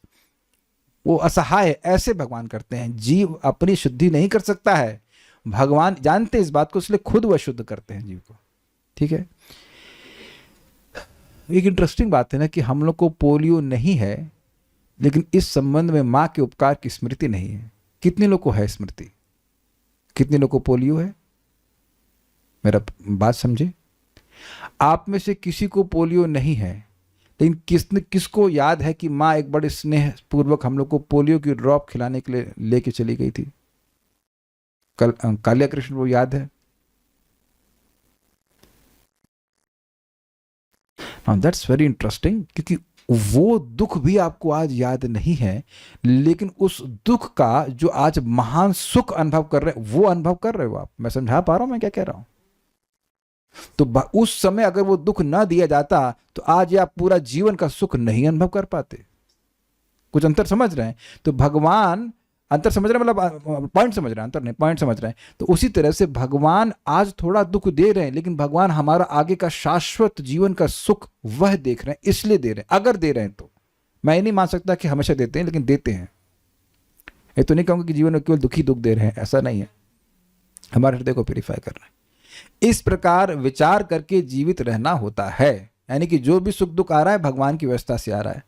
Speaker 1: वो असहाय, ऐसे भगवान करते हैं। जीव अपनी शुद्धि नहीं कर सकता है, भगवान जानते हैं इस बात को, इसलिए खुद वह शुद्ध करते हैं जीव को। ठीक है, एक इंटरेस्टिंग बात है ना कि हम लोग को पोलियो नहीं है, लेकिन इस संबंध में माँ के उपकार की स्मृति नहीं है। कितने लोग को है स्मृति, कितने लोग को पोलियो है? मेरा बात समझे, आप में से किसी को पोलियो नहीं है, लेकिन किसको याद है कि माँ एक बड़े स्नेह पूर्वक हम लोग को पोलियो की ड्रॉप खिलाने के लिए लेके चली गई थी? कालिया कृष्ण को याद है? दैट्स वेरी इंटरेस्टिंग, क्योंकि वो दुख भी आपको आज याद नहीं है, लेकिन उस दुख का जो आज महान सुख अनुभव कर रहे, वो अनुभव कर रहे हो आप। मैं समझा पा रहा हूं मैं क्या कह रहा हूं? तो उस समय अगर वो दुख ना दिया जाता तो आज आप पूरा जीवन का सुख नहीं अनुभव कर पाते। कुछ अंतर समझ रहे हैं? तो भगवान, अंतर समझ रहे हैं, मतलब पॉइंट समझ रहे हैं, अंतर नहीं पॉइंट समझ रहे हैं। तो उसी तरह से भगवान आज थोड़ा दुख दे रहे हैं, लेकिन भगवान हमारा आगे का शाश्वत जीवन का सुख वह देख रहे हैं, इसलिए दे रहे हैं। अगर दे रहे हैं तो मैं ये नहीं मान सकता कि हमेशा देते हैं, लेकिन देते हैं। ये तो नहीं कहूँगा कि जीवन में केवल दुखी दुख दे रहे हैं, ऐसा नहीं है, हमारे हृदय को प्यूरिफाई कर रहे हैं। इस प्रकार विचार करके जीवित रहना होता है, यानी कि जो भी सुख दुख आ रहा है भगवान की व्यवस्था से आ रहा है।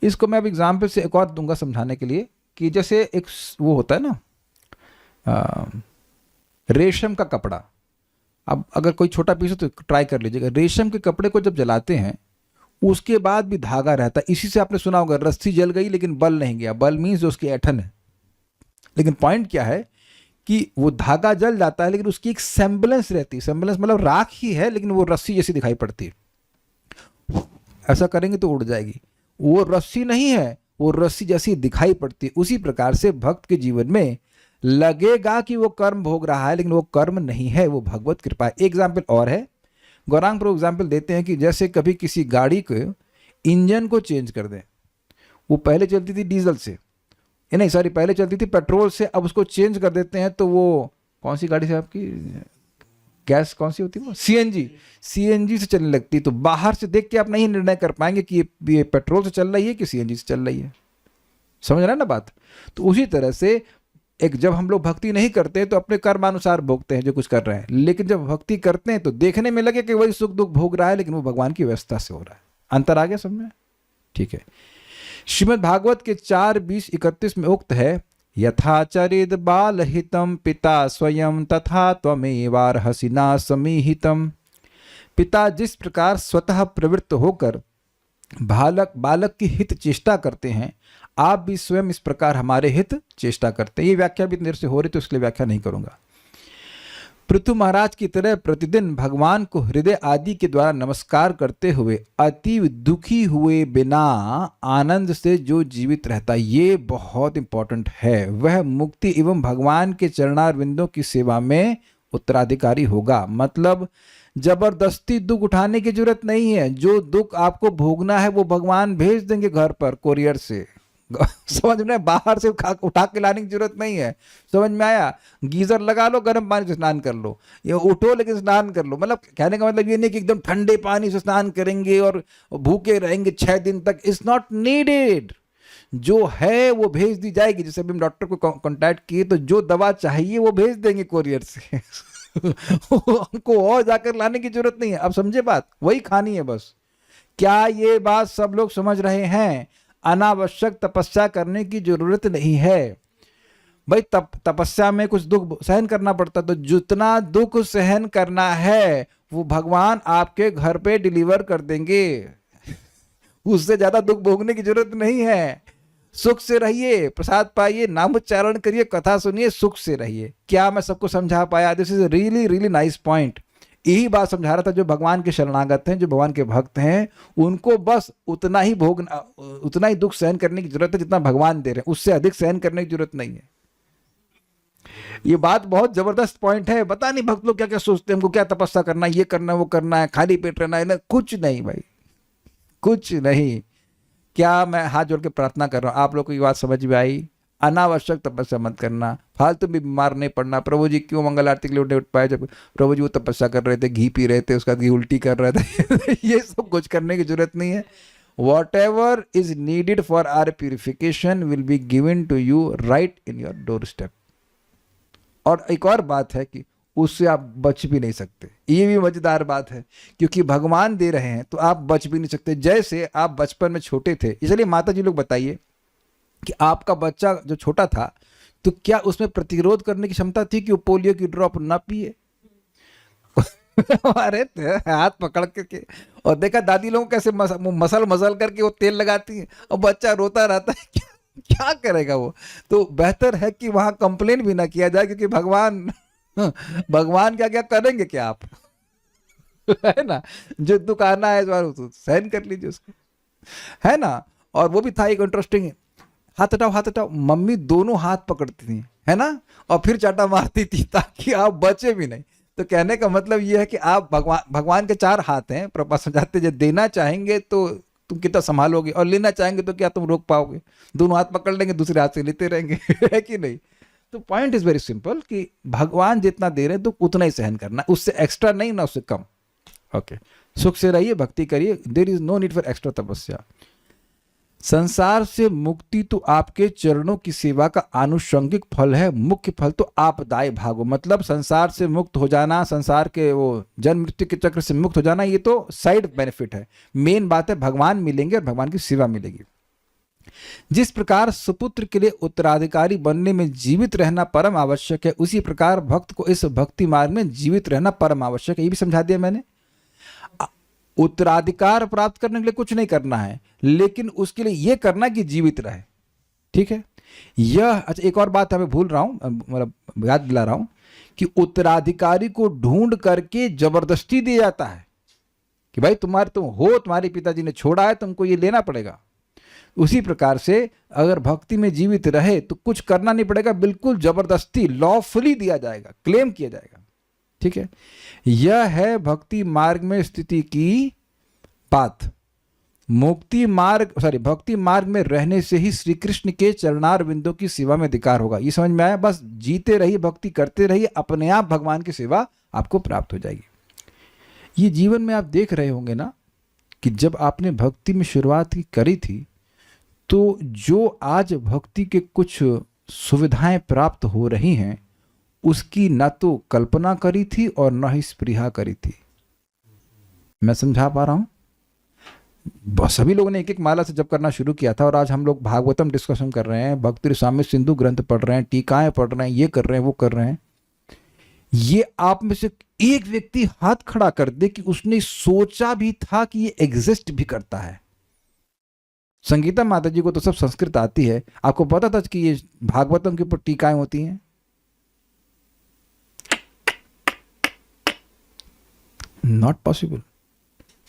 Speaker 1: इसको मैं अब एग्जाम्पल से एक और दूंगा समझाने के लिए, कि जैसे एक वो होता है ना रेशम का कपड़ा। अब अगर कोई छोटा पीस हो तो ट्राई कर लीजिएगा। रेशम के कपड़े को जब जलाते हैं उसके बाद भी धागा रहता है। इसी से आपने सुना होगा रस्सी जल गई लेकिन बल नहीं गया। बल मीन्स जो उसकी ऐठन है, लेकिन पॉइंट क्या है कि वो धागा जल जाता है लेकिन उसकी एक सेम्बलेंस रहती है। सेम्बलेंस मतलब राख ही है लेकिन वो रस्सी जैसी दिखाई पड़ती है। ऐसा करेंगे तो उड़ जाएगी, वो रस्सी नहीं है, वो रस्सी जैसी दिखाई पड़ती है। उसी प्रकार से भक्त के जीवन में लगेगा कि वो कर्म भोग रहा है, लेकिन वो कर्म नहीं है, वो भगवत कृपा है। एग्जाम्पल और है, गौरांग प्रभु एग्जाम्पल देते हैं कि जैसे कभी किसी गाड़ी के इंजन को चेंज कर दें। वो पहले चलती थी डीजल से, नहीं सॉरी, पहले चलती थी पेट्रोल से, अब उसको चेंज कर देते हैं तो वो कौन सी गाड़ी से आपकी गैस कौन सी होती है वो सीएनजी से चलने लगती। तो बाहर से देख के आप नहीं निर्णय कर पाएंगे कि ये पेट्रोल से चल रही है कि सीएनजी से चल रही है। समझ रहे हैं ना बात? तो उसी तरह से एक जब हम लोग भक्ति नहीं करते तो अपने कर्मानुसार भोगते हैं जो कुछ कर रहे हैं, लेकिन जब भक्ति करते हैं तो देखने में लगे कि वही सुख दुख भोग रहा है, लेकिन वो भगवान की व्यवस्था से हो रहा है। अंतर आ गया समझ में? ठीक है। श्रीमद् भागवत के 4:20-31 में उक्त है, यथाचरित बाल हितम पिता स्वयं तथा त्वमेवार्हसि न समीहितम। पिता जिस प्रकार स्वतः प्रवृत्त होकर बालक की हित चेष्टा करते हैं, आप भी स्वयं इस प्रकार हमारे हित चेष्टा करते हैं। ये व्याख्या भी देर से हो रही तो इसलिए व्याख्या नहीं करूंगा। पृथु महाराज की तरह प्रतिदिन भगवान को हृदय आदि के द्वारा नमस्कार करते हुए अति दुखी हुए बिना आनंद से जो जीवित रहता, ये बहुत इंपॉर्टेंट है, वह मुक्ति एवं भगवान के चरणारविंदों की सेवा में उत्तराधिकारी होगा। मतलब जबरदस्ती दुख उठाने की जरूरत नहीं है। जो दुख आपको भोगना है वो भगवान भेज देंगे घर पर कोरियर से। समझ में? बाहर से उठा के लाने की जरूरत नहीं है। समझ में आया? गीजर लगा लो, गर्म पानी से स्नान कर लो, ये उठो लेकिन स्नान कर लो। मतलब कहने का मतलब ये नहीं कि एकदम ठंडे पानी से स्नान करेंगे और भूखे रहेंगे 6 दिन तक। It's not needed. जो है वो भेज दी जाएगी। जैसे अभी हम डॉक्टर को कॉन्टैक्ट किए तो जो दवा चाहिए वो भेज देंगे कोरियर से। हमको और जाकर लाने की जरूरत नहीं है। अब समझे बात? वही खानी है बस। क्या ये बात सब लोग समझ रहे हैं? अनावश्यक तपस्या करने की जरूरत नहीं है भाई। तपस्या में कुछ दुख सहन करना पड़ता, तो जितना दुख सहन करना है वो भगवान आपके घर पे डिलीवर कर देंगे। उससे ज्यादा दुख भोगने की जरूरत नहीं है। सुख से रहिए, प्रसाद पाइए, नाम उच्चारण करिए, कथा सुनिए, सुख से रहिए। क्या मैं सबको समझा पाया? This is really really nice point. यही बात समझा रहा था। जो भगवान के शरणागत हैं, जो भगवान के भक्त हैं, उनको बस उतना ही उतना ही दुख सहन करने की जरूरत है जितना भगवान दे रहे हैं, उससे अधिक सहन करने की जरूरत नहीं है। ये बात बहुत जबरदस्त पॉइंट है। पता नहीं भक्त लोग क्या क्या सोचते हैं, हमको क्या तपस्या करना है, ये करना है, वो करना है, खाली पेट रहना है ना। कुछ नहीं भाई, कुछ नहीं। क्या मैं हाथ जोड़ के प्रार्थना कर रहा हूं, आप लोग को ये बात समझ में आई? अनावश्यक तपस्या मत करना, फालतू भी बीमार नहीं पड़ना। प्रभु जी क्यों मंगल आरती के लिए उठ पाए? जब प्रभु जी वो तपस्या कर रहे थे, घी पी रहे थे, उसका घी उल्टी कर रहे थे। ये सब कुछ करने की जरूरत नहीं है। Whatever is needed for our purification will be given to you right in your doorstep. और एक और बात है कि उससे आप बच भी नहीं सकते। ये भी मजेदार बात है, क्योंकि भगवान दे रहे हैं तो आप बच भी नहीं सकते। जैसे आप बचपन में छोटे थे, इसलिए माता जी लोग बताइए कि आपका बच्चा जो छोटा था, तो क्या उसमें प्रतिरोध करने की क्षमता थी कि वो पोलियो की ड्रॉप ना पिए? अरे हाथ पकड़ के और देखा दादी लोगों कैसे मसल मसल करके वो तेल लगाती है, और बच्चा रोता रहता है। क्या करेगा वो? तो बेहतर है कि वहां कंप्लेन भी ना किया जाए, क्योंकि भगवान क्या क्या करेंगे क्या आप? है ना, जो दुख आना है इस बार तो सहन कर लीजिए उसको, है ना। और वो भी था एक इंटरेस्टिंग, हाथ हटाओ हाथ हटाओ, मम्मी दोनों हाथ पकड़ती थी, है ना, और फिर चाटा मारती थी ताकि आप बचे भी नहीं। तो कहने का मतलब ये है कि आप भगवान के चार हाथ हैं। प्रभा समझाते, जब देना चाहेंगे तो तुम कितना संभालोगे, और लेना चाहेंगे तो क्या तुम रोक पाओगे? दोनों हाथ पकड़ लेंगे, दूसरे हाथ से लेते रहेंगे। है कि नहीं? तो पॉइंट इज वेरी सिंपल कि भगवान जितना दे रहे हैं तो उतना ही सहन करना, उससे एक्स्ट्रा नहीं ना उससे कम। ओके, सुख से रहिए, भक्ति करिए, there is no need for extra tapasya. संसार से मुक्ति तो आपके चरणों की सेवा का आनुषंगिक फल है, मुख्य फल तो आपदाय भागो। मतलब संसार से मुक्त हो जाना, संसार के वो जन्म मृत्यु के चक्र से मुक्त हो जाना, ये तो साइड बेनिफिट है। मेन बात है भगवान मिलेंगे और भगवान की सेवा मिलेगी। जिस प्रकार सुपुत्र के लिए उत्तराधिकारी बनने में जीवित रहना परम आवश्यक है, उसी प्रकार भक्त को इस भक्ति मार्ग में जीवित रहना परम आवश्यक है। ये भी समझा दिया मैंने। उत्तराधिकार प्राप्त करने के लिए कुछ नहीं करना है, लेकिन उसके लिए यह करना कि जीवित रहे। ठीक है, यह अच्छा एक और बात हमें भूल रहा हूं, मतलब याद दिला रहा हूं कि उत्तराधिकारी को ढूंढ करके जबरदस्ती दिया जाता है कि भाई तुम हो, तुम्हारे पिताजी ने छोड़ा है, तुमको ये लेना पड़ेगा। उसी प्रकार से अगर भक्ति में जीवित रहे तो कुछ करना नहीं पड़ेगा, बिल्कुल जबरदस्ती लॉफुली दिया जाएगा, क्लेम किया जाएगा। ठीक है, यह है भक्ति मार्ग में स्थिति की बात। भक्ति मार्ग में रहने से ही श्री कृष्ण के चरणार बिंदु की सेवा में अधिकार होगा। ये समझ में आया? बस जीते रहिए, भक्ति करते रहिए, अपने आप भगवान की सेवा आपको प्राप्त हो जाएगी। ये जीवन में आप देख रहे होंगे ना कि जब आपने भक्ति में शुरुआत करी थी, तो जो आज भक्ति के कुछ सुविधाएं प्राप्त हो रही हैं, उसकी न तो कल्पना करी थी और न ही स्पृहा करी थी। मैं समझा पा रहा हूं? सभी लोगों ने एक एक माला से जप करना शुरू किया था, और आज हम लोग भागवतम डिस्कशन कर रहे हैं, भक्ति रसामृत सिंधु ग्रंथ पढ़ रहे हैं, टीकाएं पढ़ रहे हैं, ये कर रहे हैं, वो कर रहे हैं। ये आप में से एक व्यक्ति हाथ खड़ा कर दे कि उसने सोचा भी था कि ये एग्जिस्ट भी करता है। संगीता माता जी को तो सब संस्कृत आती है, आपको पता था कि ये भागवतम के ऊपर टीकाएं होती हैं? Not possible.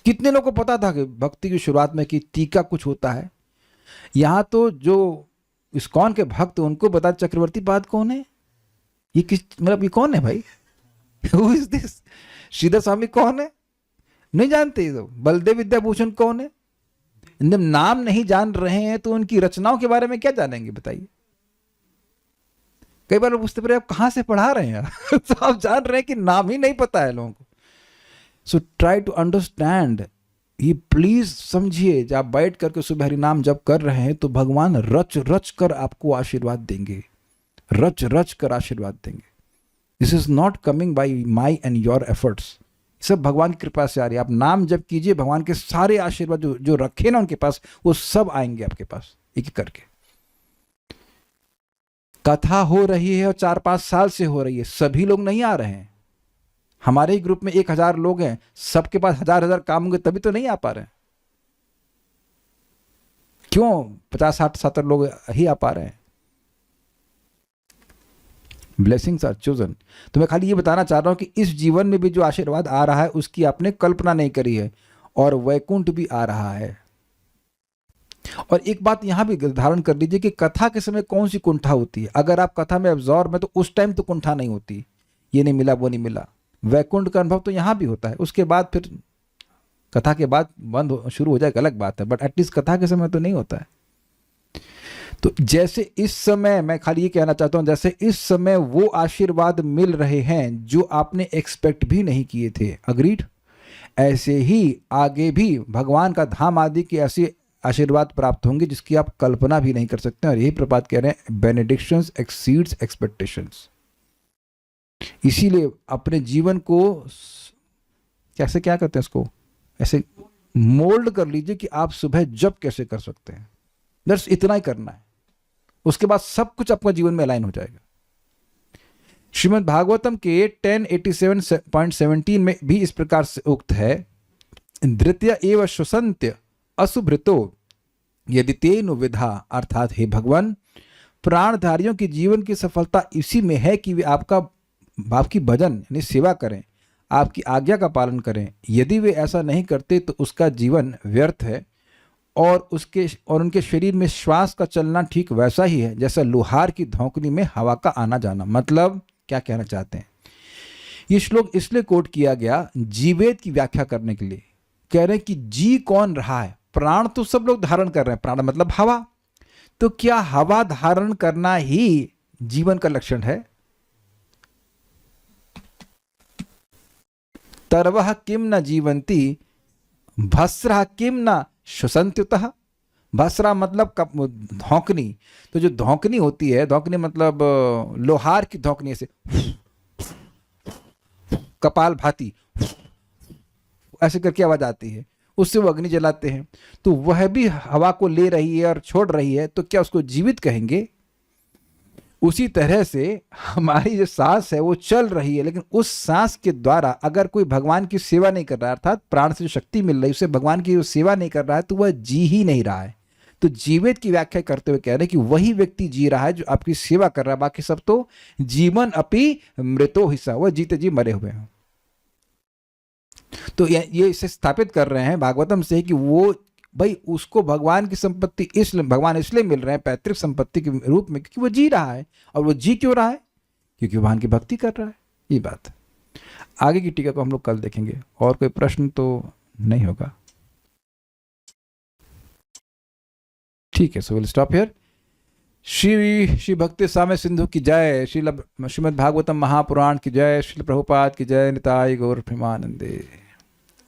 Speaker 1: कितने लोगों को पता था कि भक्ति की शुरुआत में कि टीका कुछ होता है? यहां तो जो इस्कॉन के भक्त उनको बता, चक्रवर्ती पाद कौन है, ये किस मतलब ये कौन है भाई? Who is this? Sridhar Swami कौन है? नहीं जानते। तो बलदेव विद्याभूषण कौन है? जब नाम नहीं जान रहे हैं तो उनकी रचनाओं के बारे में क्या जानेंगे बताइए? कई बार लोग पूछते आप कहां से पढ़ा रहे हैं? तो आप जान रहे हैं कि नाम ही नहीं पता है लोगों को। So try to understand. ये प्लीज समझिए, जब आप बैठ करके सुबह हरि नाम जब कर रहे हैं तो भगवान रच रच कर आपको आशीर्वाद देंगे, रच रच कर आशीर्वाद देंगे। This is not coming by my and your efforts, सब भगवान की कृपा से आ रही है। आप नाम जब कीजिए, भगवान के सारे आशीर्वाद जो रखे ना उनके पास, वो सब आएंगे आपके पास एक एक करके। कथा हो रही है और 4-5 साल से हो रही है, सभी लोग नहीं आ रहे हैं। हमारे ही ग्रुप में 1000 लोग हैं, सबके पास 1000 काम होंगे तभी तो नहीं आ पा रहे हैं। क्यों 50-60-70 लोग ही आ पा रहे हैं? Blessings are chosen. तो मैं खाली ये बताना चाह रहा हूँ कि इस जीवन में भी जो आशीर्वाद आ रहा है उसकी आपने कल्पना नहीं करी है, और वैकुंठ भी आ रहा है। और एक बात यहां भी धारण कर लीजिए कि कथा के समय कौन सी कुंठा होती है। अगर आप कथा में एब्जॉर्ब है तो उस टाइम तो कुंठा नहीं होती, ये नहीं मिला वो नहीं मिला। वैकुंठ का अनुभव तो यहां भी होता है, उसके बाद फिर कथा के बाद शुरू हो जाए अलग बात है, बट एटलीस्ट कथा के समय तो नहीं होता है। तो जैसे इस समय, मैं खाली ये कहना चाहता हूं, जैसे इस समय वो आशीर्वाद मिल रहे हैं जो आपने एक्सपेक्ट भी नहीं किए थे, अग्रीड, ऐसे ही आगे भी भगवान का धाम आदि के ऐसे आशीर्वाद प्राप्त होंगे जिसकी आप कल्पना भी नहीं कर सकते। और यही प्रपात कह रहे हैं, बेनेडिक्शंस एक्सीड्स एक्सपेक्टेशंस। इसीलिए अपने जीवन को कैसे, क्या कहते हैं इसको, ऐसे मोल्ड कर लीजिए कि आप सुबह जब कैसे कर सकते हैं, बस इतना ही करना है, उसके बाद सब कुछ आपका जीवन में अलाइन हो जाएगा। श्रीमद् भागवतम के 1087.17 में भी इस प्रकार से उक्त है, धृत्य एव श्वसन्त्य असुभृतो यदि तेनु विधा, अर्थात हे भगवान, प्राणधारियों के जीवन की सफलता इसी में है कि वे आपकी भजन यानी सेवा करें, आपकी आज्ञा का पालन करें। यदि वे ऐसा नहीं करते तो उसका जीवन व्यर्थ है, और उनके शरीर में श्वास का चलना ठीक वैसा ही है जैसा लोहार की धौंकनी में हवा का आना जाना। मतलब क्या कहना चाहते हैं? ये श्लोक इसलिए कोट किया गया जीवेद की व्याख्या करने के लिए। कह रहे हैं कि जी कौन रहा है? प्राण तो सब लोग धारण कर रहे हैं, प्राण मतलब हवा। तो क्या हवा धारण करना ही जीवन का लक्षण है? तरवः किम न जीवंती भस्रः किम न श्वसन्त्युतः। भस्रा मतलब धौंकनी। तो जो धौंकनी होती है, धौंकनी मतलब लोहार की धौंकनी, ऐसे कपाल भाती ऐसे करके आवाज आती है, उससे वो अग्नि जलाते हैं। तो वह भी हवा को ले रही है और छोड़ रही है, तो क्या उसको जीवित कहेंगे? उसी तरह से हमारी जो सांस है वो चल रही है, लेकिन उस सांस के द्वारा अगर कोई भगवान की सेवा नहीं कर रहा है, अर्थात प्राण से जो शक्ति मिल रही है उसे भगवान की सेवा नहीं कर रहा है, तो वह जी ही नहीं रहा है। तो जीवित की व्याख्या करते हुए कह रहे हैं कि वही व्यक्ति जी रहा है जो आपकी सेवा कर रहा है, बाकी सब तो जीवन अपि मृतो हिस्सा, वह जीते जी मरे हुए हैं। तो ये इसे स्थापित कर रहे हैं भागवतम से कि वो भाई उसको भगवान की संपत्ति भगवान इसलिए मिल रहे हैं पैतृक संपत्ति के रूप में क्योंकि वो जी रहा है। और वो जी क्यों रहा है? क्योंकि भगवान की भक्ति कर रहा है। ये बात है। आगे की टीका को हम लोग कल देखेंगे। और कोई प्रश्न तो नहीं होगा? ठीक है, so will stop here. Shri भक्ति साम्य सिंधु की जय, श्रीमद् भागवतम महापुराण की जय, श्री प्रभुपाद की जय, निताय गौर प्रेमानंदे।